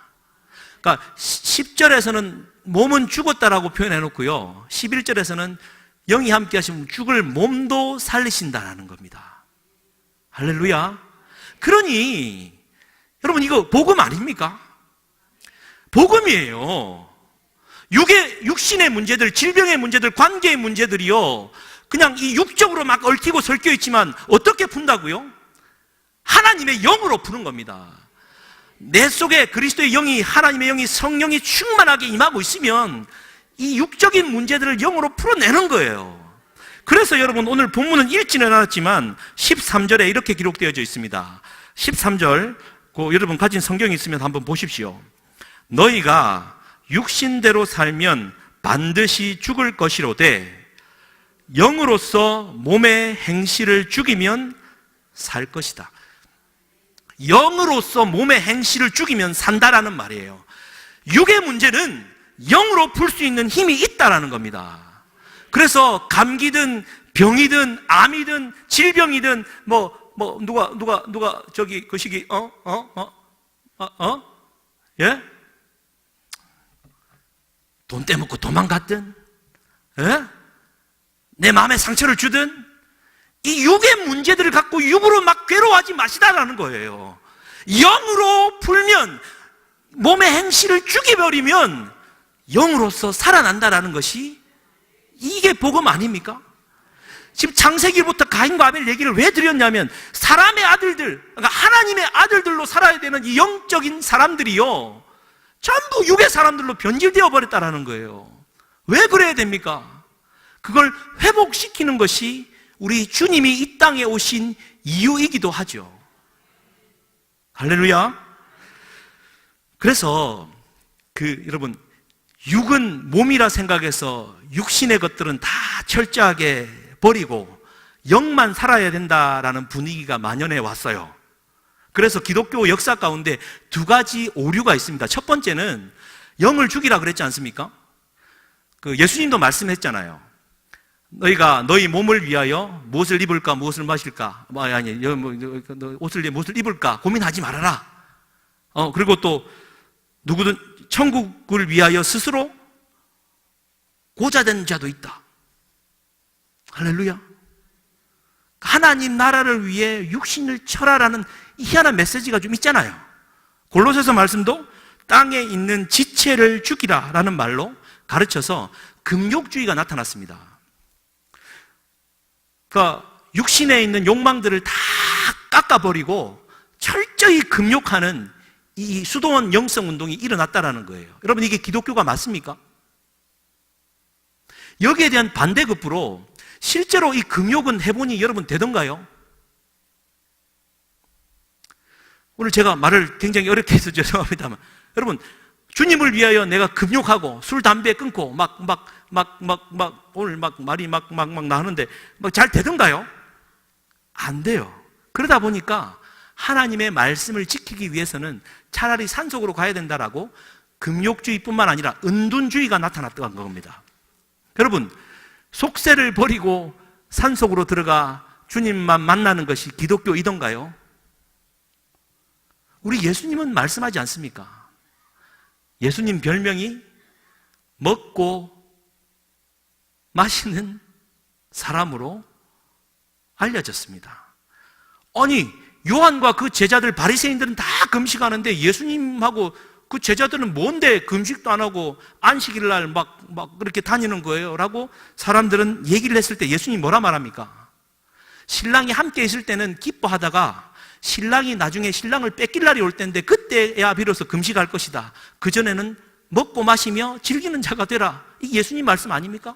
그러니까 10절에서는 몸은 죽었다라고 표현해 놓고요, 11절에서는 영이 함께 하시면 죽을 몸도 살리신다라는 겁니다. 할렐루야. 그러니 여러분, 이거 복음 아닙니까? 복음이에요. 육신의 문제들, 질병의 문제들, 관계의 문제들이요, 그냥 이 육적으로 막 얽히고 설켜 있지만 어떻게 푼다고요? 하나님의 영으로 푸는 겁니다. 내 속에 그리스도의 영이, 하나님의 영이, 성령이 충만하게 임하고 있으면 이 육적인 문제들을 영으로 풀어내는 거예요. 그래서 여러분 오늘 본문은 읽지는 않았지만 13절에 이렇게 기록되어져 있습니다. 13절, 여러분 가진 성경이 있으면 한번 보십시오. 너희가 육신대로 살면 반드시 죽을 것이로되 영으로서 몸의 행실을 죽이면 살 것이다. 영으로서 몸의 행실을 죽이면 산다라는 말이에요. 육의 문제는 영으로 풀 수 있는 힘이 있다라는 겁니다. 그래서 감기든 병이든 암이든 질병이든 누가 저기 그 시기 예? 돈 떼먹고 도망갔든 내 마음에 상처를 주든 이 육의 문제들을 갖고 육으로 막 괴로워하지 마시다라는 거예요. 영으로 풀면 몸의 행실을 죽여버리면 영으로서 살아난다라는 것이 이게 복음 아닙니까? 지금 창세기부터 가인과 아벨 얘기를 왜 드렸냐면 사람의 아들들, 그러니까 하나님의 아들들로 살아야 되는 이 영적인 사람들이요 전부 육의 사람들로 변질되어 버렸다라는 거예요. 왜 그래야 됩니까? 그걸 회복시키는 것이 우리 주님이 이 땅에 오신 이유이기도 하죠. 할렐루야. 그래서 여러분 육은 몸이라 생각해서 육신의 것들은 다 철저하게 버리고 영만 살아야 된다라는 분위기가 만연해 왔어요. 그래서 기독교 역사 가운데 두 가지 오류가 있습니다. 첫 번째는 영을 죽이라 그랬지 않습니까? 예수님도 말씀했잖아요. 너희가 너희 몸을 위하여 무엇을 입을까 무엇을 마실까 무엇을 입을까 고민하지 말아라. 그리고 또 누구든 천국을 위하여 스스로 고자된 자도 있다. 할렐루야. 하나님 나라를 위해 육신을 쳐라라는 희한한 메시지가 좀 있잖아요. 골로새서 말씀도 땅에 있는 지체를 죽이라라는 말로 가르쳐서 금욕주의가 나타났습니다. 그러니까 육신에 있는 욕망들을 다 깎아버리고 철저히 금욕하는 이 수도원 영성운동이 일어났다라는 거예요. 여러분 이게 기독교가 맞습니까? 여기에 대한 반대급부로 실제로 이 금욕은 해보니 여러분 되던가요? 오늘 제가 말을 굉장히 어렵게 해서 죄송합니다만 여러분 주님을 위하여 내가 금욕하고 술, 담배 끊고 오늘 말이 나오는데 잘 되던가요? 안 돼요. 그러다 보니까 하나님의 말씀을 지키기 위해서는 차라리 산속으로 가야 된다라고 금욕주의뿐만 아니라 은둔주의가 나타났던 겁니다. 여러분 속세를 버리고 산속으로 들어가 주님만 만나는 것이 기독교이던가요? 우리 예수님은 말씀하지 않습니까? 예수님 별명이 먹고 마시는 사람으로 알려졌습니다. 아니 요한과 그 제자들 바리새인들은 다 금식하는데 예수님하고 그 제자들은 뭔데 금식도 안 하고 안식일 날 막 그렇게 다니는 거예요? 라고 사람들은 얘기를 했을 때 예수님이 뭐라 말합니까? 신랑이 함께 있을 때는 기뻐하다가 신랑이 나중에 신랑을 뺏길 날이 올 텐데 그때야 비로소 금식할 것이다. 그전에는 먹고 마시며 즐기는 자가 되라. 이게 예수님 말씀 아닙니까?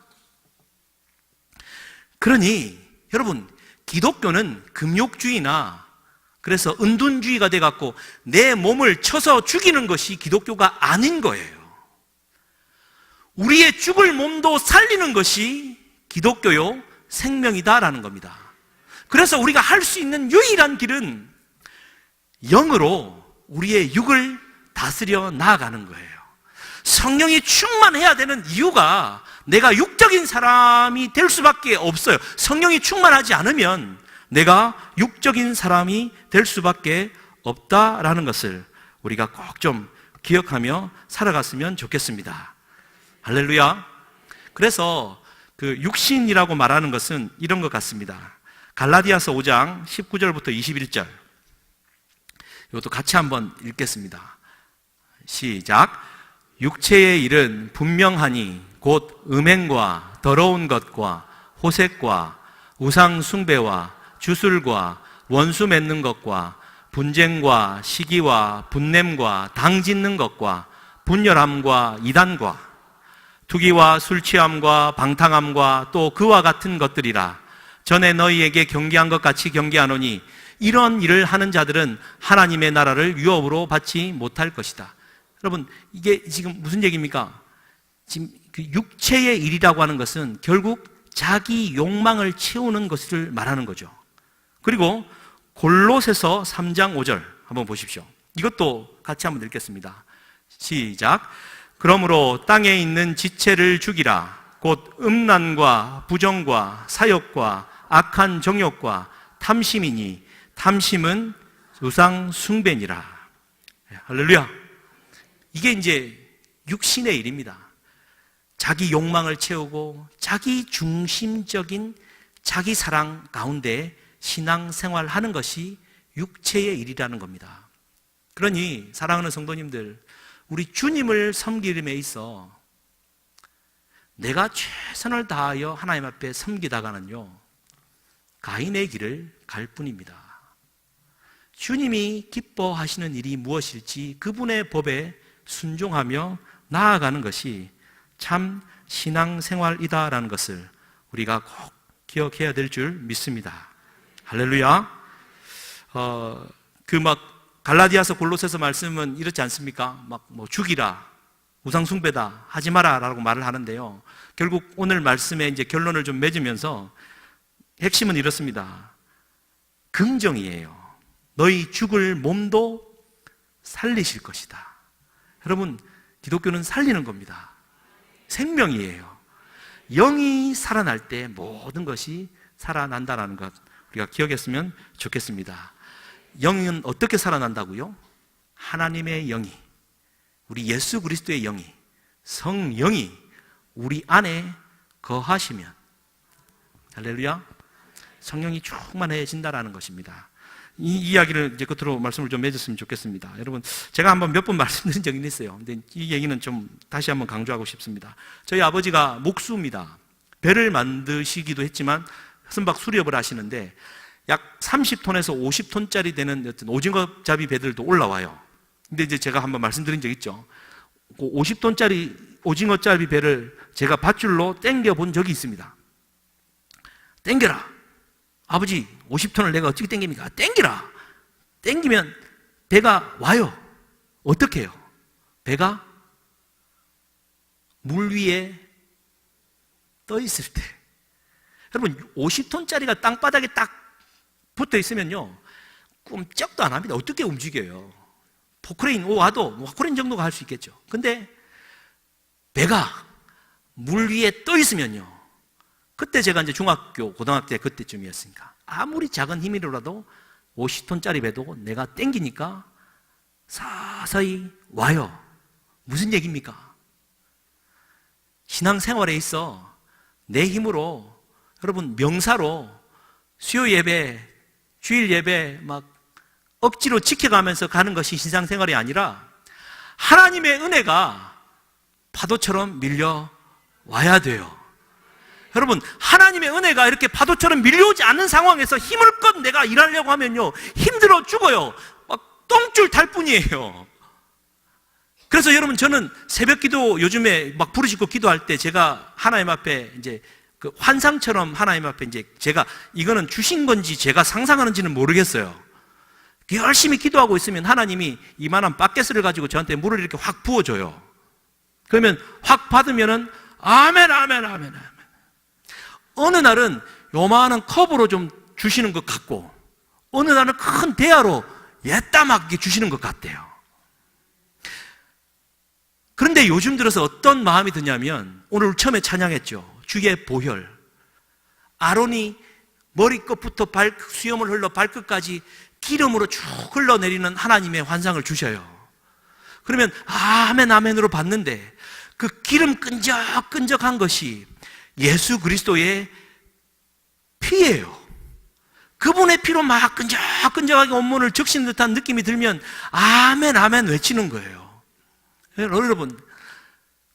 그러니 여러분 기독교는 금욕주의나 그래서 은둔주의가 돼갖고 내 몸을 쳐서 죽이는 것이 기독교가 아닌 거예요. 우리의 죽을 몸도 살리는 것이 기독교요 생명이다라는 겁니다. 그래서 우리가 할 수 있는 유일한 길은 영으로 우리의 육을 다스려 나아가는 거예요. 성령이 충만해야 되는 이유가 내가 육적인 사람이 될 수밖에 없어요. 성령이 충만하지 않으면 내가 육적인 사람이 될 수밖에 없다라는 것을 우리가 꼭 좀 기억하며 살아갔으면 좋겠습니다. 할렐루야. 그래서 그 육신이라고 말하는 것은 이런 것 같습니다. 갈라디아서 5장 19절부터 21절 이것도 같이 한번 읽겠습니다. 시작. 육체의 일은 분명하니 곧 음행과 더러운 것과 호색과 우상 숭배와 주술과 원수 맺는 것과 분쟁과 시기와 분냄과 당 짓는 것과 분열함과 이단과 투기와 술 취함과 방탕함과 또 그와 같은 것들이라. 전에 너희에게 경계한 것 같이 경계하노니 이런 일을 하는 자들은 하나님의 나라를 유업으로 받지 못할 것이다. 여러분, 이게 지금 무슨 얘기입니까? 지금 그 육체의 일이라고 하는 것은 결국 자기 욕망을 채우는 것을 말하는 거죠. 그리고 골로새서 3장 5절 한번 보십시오. 이것도 같이 한번 읽겠습니다. 시작. 그러므로 땅에 있는 지체를 죽이라. 곧 음란과 부정과 사욕과 악한 정욕과 탐심이니 탐심은 우상 숭배니라. 할렐루야. 이게 이제 육신의 일입니다. 자기 욕망을 채우고 자기 중심적인 자기 사랑 가운데 신앙생활 하는 것이 육체의 일이라는 겁니다. 그러니 사랑하는 성도님들, 우리 주님을 섬기림에 있어 내가 최선을 다하여 하나님 앞에 섬기다가는요, 가인의 길을 갈 뿐입니다. 주님이 기뻐하시는 일이 무엇일지 그분의 법에 순종하며 나아가는 것이 참 신앙생활이다라는 것을 우리가 꼭 기억해야 될 줄 믿습니다. 할렐루야. 갈라디아서 골로새서 말씀은 이렇지 않습니까? 죽이라, 우상숭배다, 하지 마라 라고 말을 하는데요. 결국 오늘 말씀의 이제 결론을 좀 맺으면서 핵심은 이렇습니다. 긍정이에요. 너희 죽을 몸도 살리실 것이다. 여러분, 기독교는 살리는 겁니다. 생명이에요. 영이 살아날 때 모든 것이 살아난다는 것 우리가 기억했으면 좋겠습니다. 영은 어떻게 살아난다고요? 하나님의 영이, 우리 예수 그리스도의 영이, 성령이 우리 안에 거하시면, 할렐루야, 성령이 충만해진다라는 것입니다. 이 이야기를 이제 끝으로 말씀을 좀 맺었으면 좋겠습니다. 여러분, 제가 한번 몇 번 말씀드린 적이 있어요. 근데 이 얘기는 좀 다시 한번 강조하고 싶습니다. 저희 아버지가 목수입니다. 배를 만드시기도 했지만 선박 수리업을 하시는데 약 30톤에서 50톤짜리 되는 어떤 오징어잡이 배들도 올라와요. 근데 이제 제가 한번 말씀드린 적 있죠. 그 50톤짜리 오징어잡이 배를 제가 밧줄로 당겨 본 적이 있습니다. 당겨라. 아버지, 50톤을 내가 어떻게 당깁니까? 당기라. 당기면 배가 와요. 어떻게 해요? 배가 물 위에 떠 있을 때, 여러분 50톤짜리가 땅바닥에 딱 붙어 있으면요, 꼼짝도 안 합니다. 어떻게 움직여요? 포크레인 와도 포크레인 정도가 할 수 있겠죠. 근데 배가 물 위에 떠 있으면요, 그때 제가 이제 중학교, 고등학교 때 그때쯤이었으니까 아무리 작은 힘이라도 50톤짜리 배도 내가 땡기니까 서서히 와요. 무슨 얘기입니까? 신앙생활에 있어 내 힘으로, 여러분 명사로 수요 예배, 주일 예배 막 억지로 지켜가면서 가는 것이 신앙생활이 아니라 하나님의 은혜가 파도처럼 밀려와야 돼요. 여러분, 하나님의 은혜가 이렇게 파도처럼 밀려오지 않는 상황에서 힘을 껏 내가 일하려고 하면요, 힘들어 죽어요. 막 똥줄 탈 뿐이에요. 그래서 여러분, 저는 새벽 기도 요즘에 막 부르짖고 기도할 때 제가 하나님 앞에 이제 그 환상처럼 하나님 앞에 이제 제가 이거는 주신 건지 제가 상상하는지는 모르겠어요. 열심히 기도하고 있으면 하나님이 이만한 바켓을 가지고 저한테 물을 이렇게 확 부어줘요. 그러면 확 받으면은 아멘, 아멘, 아멘, 아멘. 어느 날은 요만한 컵으로 좀 주시는 것 같고, 어느 날은 큰 대야로 예따막게 주시는 것 같대요. 그런데 요즘 들어서 어떤 마음이 드냐면, 오늘 처음에 찬양했죠. 주의 보혈. 아론이 머리끝부터 수염을 흘러 발끝까지 기름으로 쭉 흘러내리는 하나님의 환상을 주셔요. 그러면 아멘, 아멘으로 받는데 그 기름 끈적끈적한 것이 예수 그리스도의 피예요. 그분의 피로 막 끈적끈적하게 온몸을 적시는 듯한 느낌이 들면 아멘, 아멘 외치는 거예요. 여러분,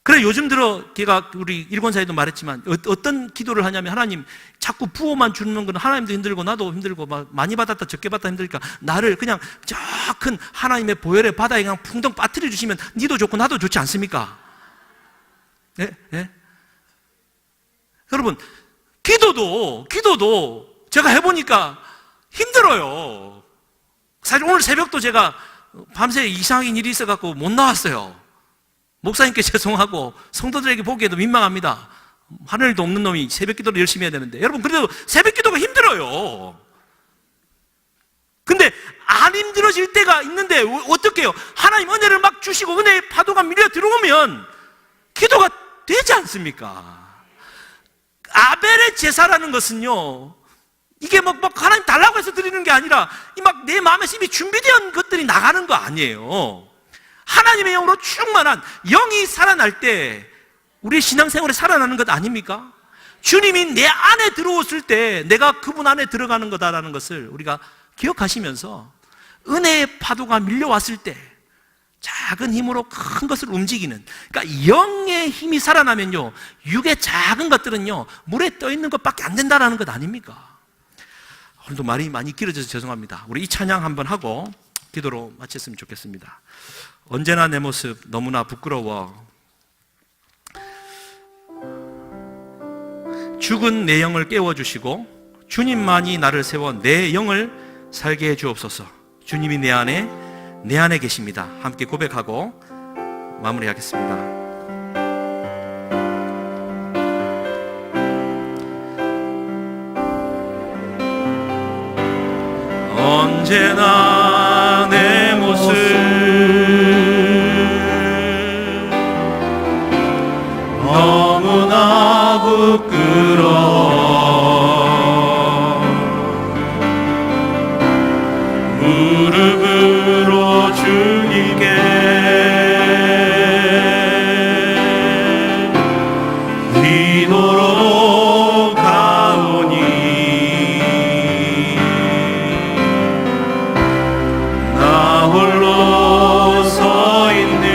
그래 요즘 들어 제가 우리 일권사에도 말했지만 어떤 기도를 하냐면, 하나님 자꾸 부어만 주는 건 하나님도 힘들고 나도 힘들고 막 많이 받았다 적게 받았다 힘들니까 나를 그냥 저 큰 하나님의 보혈의 바다에 그냥 풍덩 빠뜨려 주시면 니도 좋고 나도 좋지 않습니까? 예? 예? 여러분, 기도도 제가 해보니까 힘들어요. 사실 오늘 새벽도 제가 밤새 이상한 일이 있어갖고 못 나왔어요. 목사님께 죄송하고 성도들에게 보기에도 민망합니다. 하늘도 없는 놈이 새벽 기도를 열심히 해야 되는데, 여러분, 그래도 새벽 기도가 힘들어요. 근데 안 힘들어질 때가 있는데 어떻게 해요? 하나님 은혜를 막 주시고 은혜의 파도가 밀려 들어오면 기도가 되지 않습니까? 아벨의 제사라는 것은요, 이게 막 하나님 달라고 해서 드리는 게 아니라 막 내 마음에서 이미 준비된 것들이 나가는 거 아니에요. 하나님의 영으로 충만한 영이 살아날 때 우리의 신앙생활에 살아나는 것 아닙니까? 주님이 내 안에 들어오실 때 내가 그분 안에 들어가는 거다라는 것을 우리가 기억하시면서 은혜의 파도가 밀려왔을 때 작은 힘으로 큰 것을 움직이는, 그러니까 영의 힘이 살아나면요, 육의 작은 것들은요 물에 떠 있는 것밖에 안 된다라는 것 아닙니까? 오늘도 말이 많이 길어져서 죄송합니다. 우리 이 찬양 한번 하고 기도로 마쳤으면 좋겠습니다. 언제나 내 모습 너무나 부끄러워. 죽은 내 영을 깨워주시고 주님만이 나를 세워 내 영을 살게 해주옵소서. 주님이 내 안에 계십니다. 함께 고백하고 마무리하겠습니다. 언제나 내 모습 너무나 부끄러워. 무릎으로 주님께 기도로 가오니 나 홀로 서 있는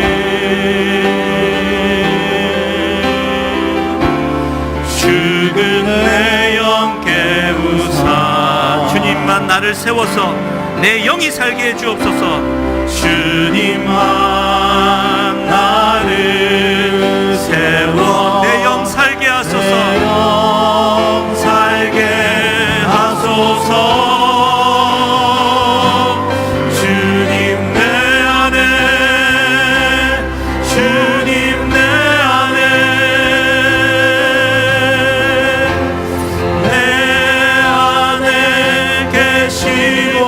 죽은 내 영 깨우사. 주님만 나를 세워서 내 영이 살게 해주옵소서. 주님만 나를 세워 내 영 살게 하소서. 내 영 살게 하소서. 주님 내 안에, 주님 내 안에, 내 안에 계시고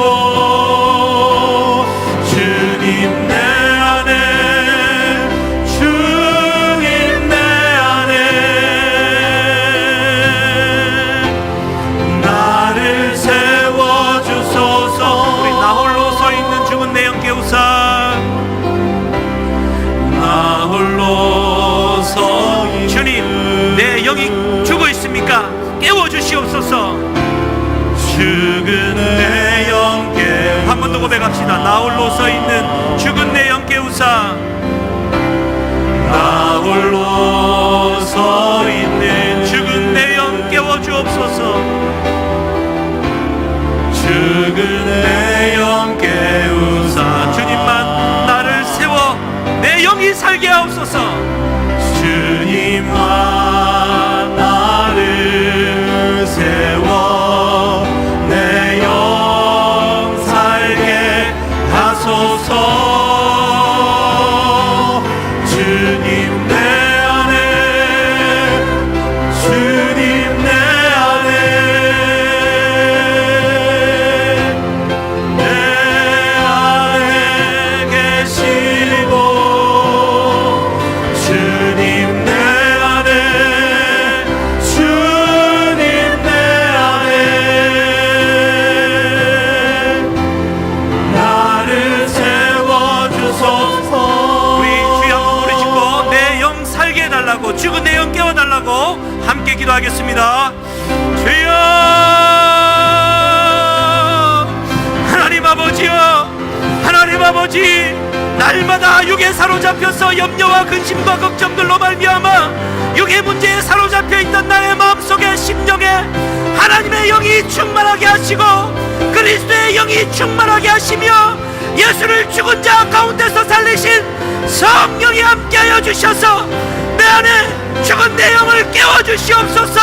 주님 내 안에, 주님 내 안에 나를 세워주소서. 우리 나 홀로 서 있는 죽은 내 영 깨우사. 나 홀로 서 있는 주님 내 영이 죽어 있습니까? 깨워주시옵소서. 죽은 내 영 깨우사. 한 번 더 고백합시다. 나 홀로 서 있는 죽은 내 영 깨우사. 나 홀로 서 있는 죽은 내 영 깨워주옵소서. 죽은 내 영 깨우사. 주님만 나를 세워 내 영이 살게 하옵소서. 주님만 나를 세워 내 영 살게 하소서. 주님 내 안에, 주님 내 안에, 내 안에 계시고 주님 내 안에, 주님 내 안에 나를 세워주소서. 우리 주여 우리 짓고 내 영 살게 해달라고, 죽은 내 영 깨워달라고 함께 기도하겠습니다. 주여 하나님 아버지여, 하나님 아버지, 날마다 육에 사로잡혀서 염려와 근심과 걱정들로 말미암아 육의 문제에 사로잡혀 있던 나의 마음속에 심령에 하나님의 영이 충만하게 하시고 그리스도의 영이 충만하게 하시며 예수를 죽은 자 가운데서 살리신 성령이 함께하여 주셔서 내 안에 죽은 내 영을 깨워주시옵소서.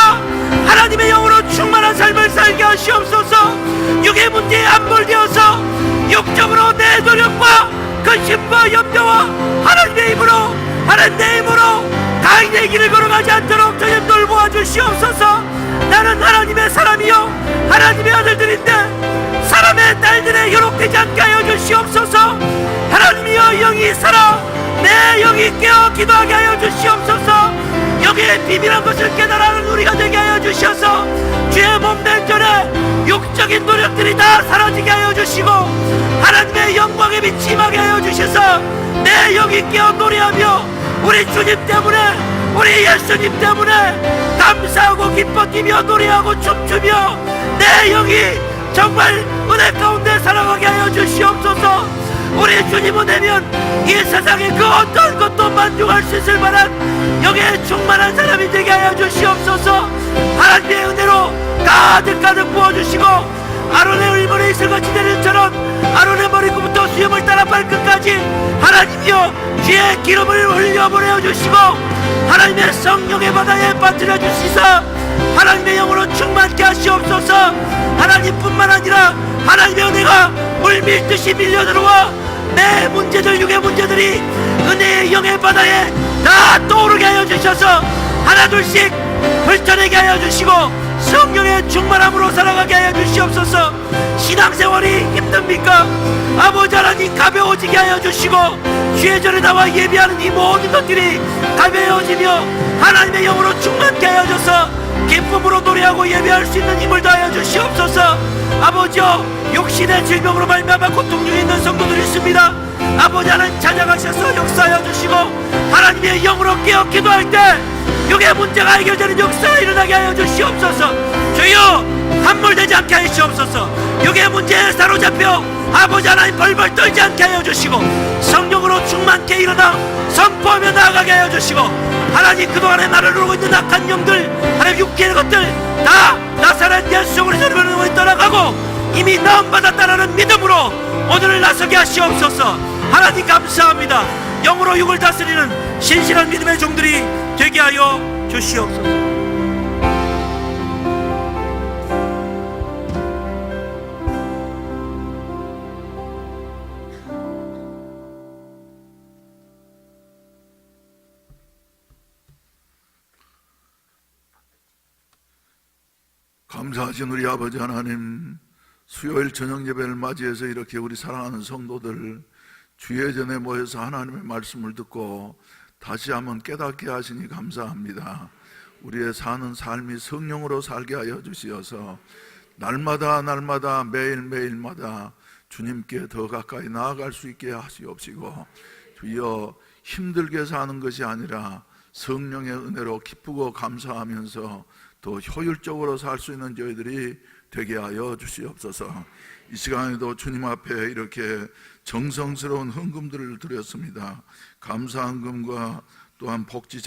하나님의 영으로 충만한 삶을 살게 하시옵소서. 육의 문제에 함몰되어서 육적으로 내 노력과 근심과 염려와 하나님의 힘으로, 하나님의 힘으로 가인의 길을 걸어가지 않도록 주님 돌보아 주시옵소서. 나는 하나님의 사람이요 하나님의 아들들인데 사람의 딸들에 현혹되지 않게 하여 주시옵소서. 하나님이여 영이 살아 내 영이 깨어 기도하게 하여 주시옵소서. 여기에 비밀한 것을 깨달아는 우리가 되게 하여 주셔서 주의 몸된 전에 육적인 노력들이 다 사라지게 하여 주시고 하나님의 영광에 빛이 임하게 하여 주셔서 내 영이 깨어 노래하며 우리 주님 때문에, 우리 예수님 때문에 감사하고 기뻐 뛰며 노래하고 춤추며 내 영이 정말 은혜 가운데 살아가게 하여 주시옵소서. 우리 주님은 되면 이 세상에 그 어떤 것도 만족할 수 있을 만한 영에 충만한 사람이 되게 하여 주시옵소서. 하나님의 은혜로 가득가득 부어주시고 아론의 울머리 이슬같이 내린처럼 아론의 머리끝부터 수염을 따라 발끝까지 하나님이여 주의 기름을 흘려보내어 주시고 하나님의 성령의 바다에 빠뜨려 주시사 하나님의 영으로 충만케 하시옵소서. 하나님뿐만 아니라 하나님의 은혜가 물밀듯이 밀려들어와 내 문제들, 육의 문제들이 은혜의 영의 바다에 다 떠오르게 하여 주셔서 하나둘씩 펼쳐내게 하여 주시고 성령의 충만함으로 살아가게 하여 주시옵소서. 신앙생활이 힘듭니까? 아버지 하나님 가벼워지게 하여 주시고 주의 전에 나와 예배하는 이 모든 것들이 가벼워지며 하나님의 영으로 충만케 하여 줘서 기쁨으로 노래하고 예배할 수 있는 힘을 더하여 주시옵소서. 아버지여 육신의 질병으로 말미암아 고통 중에 있는 성도들이 있습니다. 아버지 하나님 찾아가셔서 역사하여 주시고 하나님의 영으로 깨어 기도할 때 육의 문제가 해결되는 역사가 일어나게 하여 주시옵소서. 주여 함몰되지 않게 하시옵소서. 육의 문제에 사로잡혀 아버지 하나님 벌벌 떨지 않게 하여 주시고 성령으로 충만케 일어나 선포하며 나아가게 하여 주시고 하나님 그동안에 나를 누르고 있는 악한 영들 하나님 육계의 것들 다 나사렛 예수 그리스도로 떠나가고 이미 나음받았다라는 믿음으로 오늘을 나서게 하시옵소서. 하나님 감사합니다. 영으로 육을 다스리는 신실한 믿음의 종들이 되게 하여 주시옵소서. 감사하신 우리 아버지 하나님, 수요일 저녁 예배를 맞이해서 이렇게 우리 사랑하는 성도들 주의 전에 모여서 하나님의 말씀을 듣고 다시 한번 깨닫게 하시니 감사합니다. 우리의 사는 삶이 성령으로 살게 하여 주시어서 날마다 날마다 매일매일마다 주님께 더 가까이 나아갈 수 있게 하시옵시고 주여 힘들게 사는 것이 아니라 성령의 은혜로 기쁘고 감사하면서 더 효율적으로 살 수 있는 저희들이 되게 하여 주시옵소서. 이 시간에도 주님 앞에 이렇게 정성스러운 헌금들을 드렸습니다. 감사헌금과 또한 복지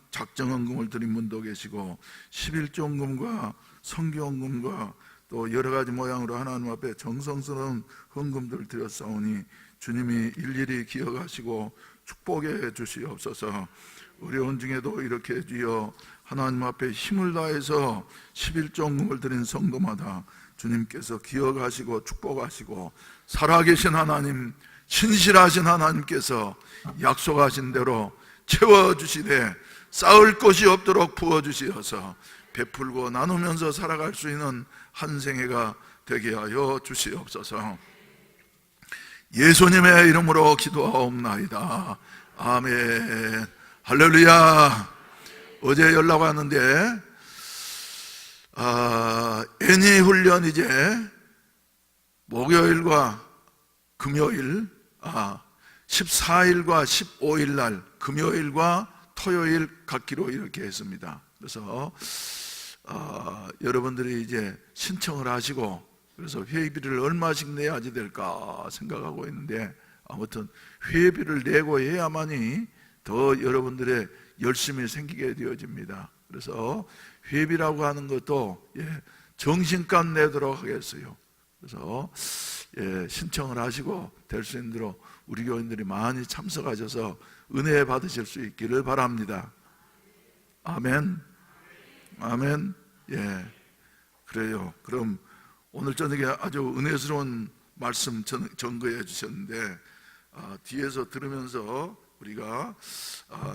작정헌금을 드린 분도 계시고 11조헌금과 성교헌금과 또 여러 가지 모양으로 하나님 앞에 정성스러운 헌금들을 드렸사오니 주님이 일일이 기억하시고 축복해 주시옵소서. 어려운 중에도 이렇게 주여 하나님 앞에 힘을 다해서 11조헌금을 드린 성도마다 주님께서 기억하시고 축복하시고 살아계신 하나님, 신실하신 하나님께서 약속하신 대로 채워주시되 쌓을 것이 없도록 부어주시어서 베풀고 나누면서 살아갈 수 있는 한 생애가 되게 하여 주시옵소서. 예수님의 이름으로 기도하옵나이다. 아멘. 할렐루야. 어제 연락 왔는데 애니 훈련 이제 목요일과 금요일 14일과 15일 날 금요일과 토요일 갖기로 이렇게 했습니다. 그래서 여러분들이 이제 신청을 하시고 그래서 회비를 얼마씩 내야지 될까 생각하고 있는데 아무튼 회비를 내고 해야만이 더 여러분들의 열심히 생기게 되어집니다. 그래서 회비라고 하는 것도 정신값 내도록 하겠어요. 그래서 신청을 하시고 될 수 있는 대로 우리 교인들이 많이 참석하셔서 은혜 받으실 수 있기를 바랍니다. 아멘. 아멘. 예. 그래요. 그럼 오늘 저녁에 아주 은혜스러운 말씀 전거해 주셨는데, 뒤에서 들으면서 우리가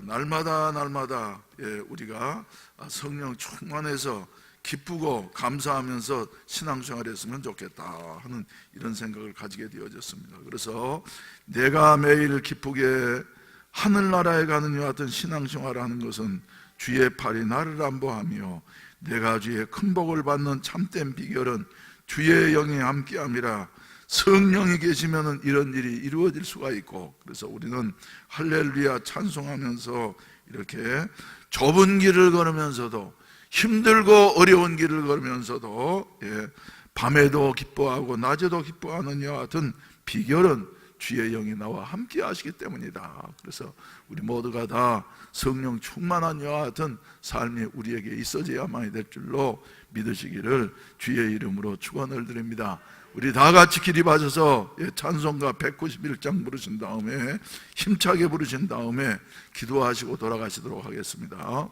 날마다 우리가 성령 충만해서 기쁘고 감사하면서 신앙생활 했으면 좋겠다 하는 이런 생각을 가지게 되어졌습니다. 그래서 내가 매일 기쁘게 하늘나라에 가는 이와 같은 신앙생활을 하는 것은 주의 팔이 나를 안보하며, 내가 주의 큰 복을 받는 참된 비결은 주의 영이 함께함이라. 성령이 계시면 이런 일이 이루어질 수가 있고, 그래서 우리는 할렐루야 찬송하면서 이렇게 좁은 길을 걸으면서도, 힘들고 어려운 길을 걸으면서도, 밤에도 기뻐하고 낮에도 기뻐하는 이와 같은 비결은 주의 영이 나와 함께 하시기 때문이다. 그래서 우리 모두가 다 성령 충만한 이와 같은 삶이 우리에게 있어져야만이 될 줄로 믿으시기를 주의 이름으로 축원을 드립니다. 우리 다 같이 기립하셔서 찬송가 191장 부르신 다음에 힘차게 부르신 다음에 기도하시고 돌아가시도록 하겠습니다.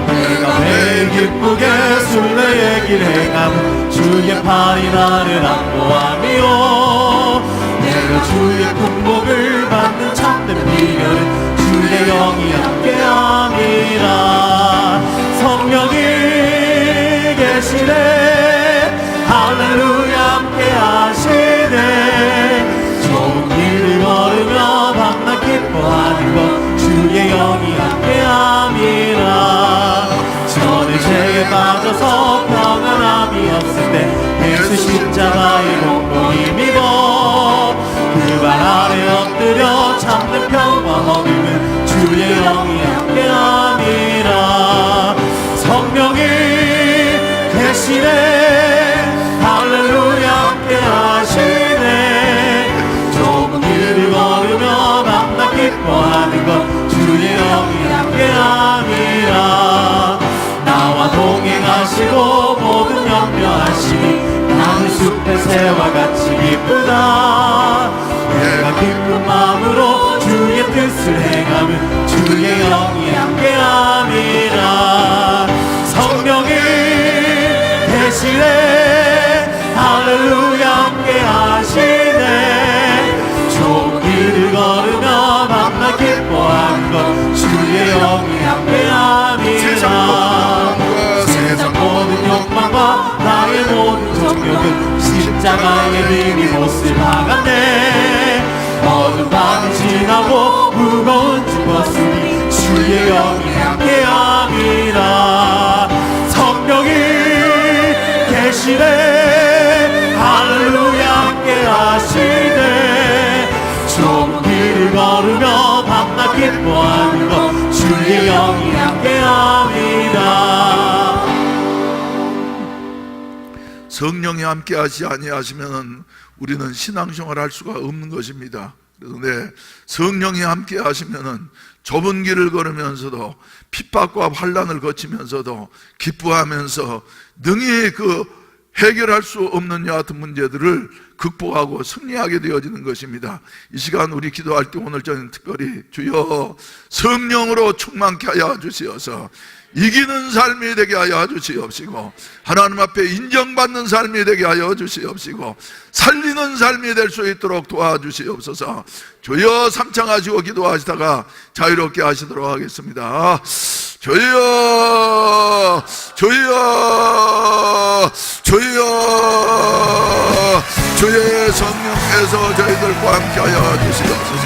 내가 매일 기쁘게 순례의 길 행함 주의 팔이 나를 안보하며, 내가 주의 큰 복을 받는 참된 비결은 주의 영이 함께함이라. 성령이 계시네 할렐루야 함께하시네. 좁은 길을 걸으며 밤낮 기뻐하는 것 주의 영이 함께함이라. 전에 죄에 빠져서 평안함이 없을 때 예수 십자가의 공로를 믿어 그 발 아래 엎드려 참는 평화 얻으면 주의 영이 함께함이라. 성령이 계시네 할렐루야 함께하시네. 좁은 길을 걸으며 밤낮 기뻐하는 것 주의 영이 함께함이라. 나와 동행하시고 모든 염려하시니 나는 숲의 새와 같이 기쁘다. 내가 기쁜 마음으로 주의 뜻을 행하면 주의 영이 함께함이라. 성령이 계시네 할렐루야 함께하시네. 좁은 길을 걸으며 밤낮 기뻐하는 것 주의 영이 함께함이라. 세상 모든 욕망과 나의 모든 정욕은 십자가의 님이 못을 박았네. 어두운 밤이 지나고 무거운 짐 벗으니 주의 영이 함께함이라. 성령이 계시네 할렐루야 함께하시네. 좁은 길을 걸으며 밤낮 기뻐하는 것 주의 영이 함께함이라. 성령이 함께 하시 아니하시면 우리는 신앙생활 할 수가 없는 것입니다. 그런데 성령이 함께 하시면은 좁은 길을 걸으면서도 핍박과 환난을 거치면서도 기뻐하면서 능히 해결할 수 없는 여하 같은 문제들을 극복하고 승리하게 되어지는 것입니다. 이 시간 우리 기도할 때 오늘 저는 특별히 주여 성령으로 충만케 하여 주시어서 이기는 삶이 되게 하여 주시옵시고, 하나님 앞에 인정받는 삶이 되게 하여 주시옵시고, 살리는 삶이 될 수 있도록 도와주시옵소서. 주여 삼창하시고 기도하시다가 자유롭게 하시도록 하겠습니다. 주여 주여 주여 주의 성령께서 저희들과 함께 하여 주시옵소서.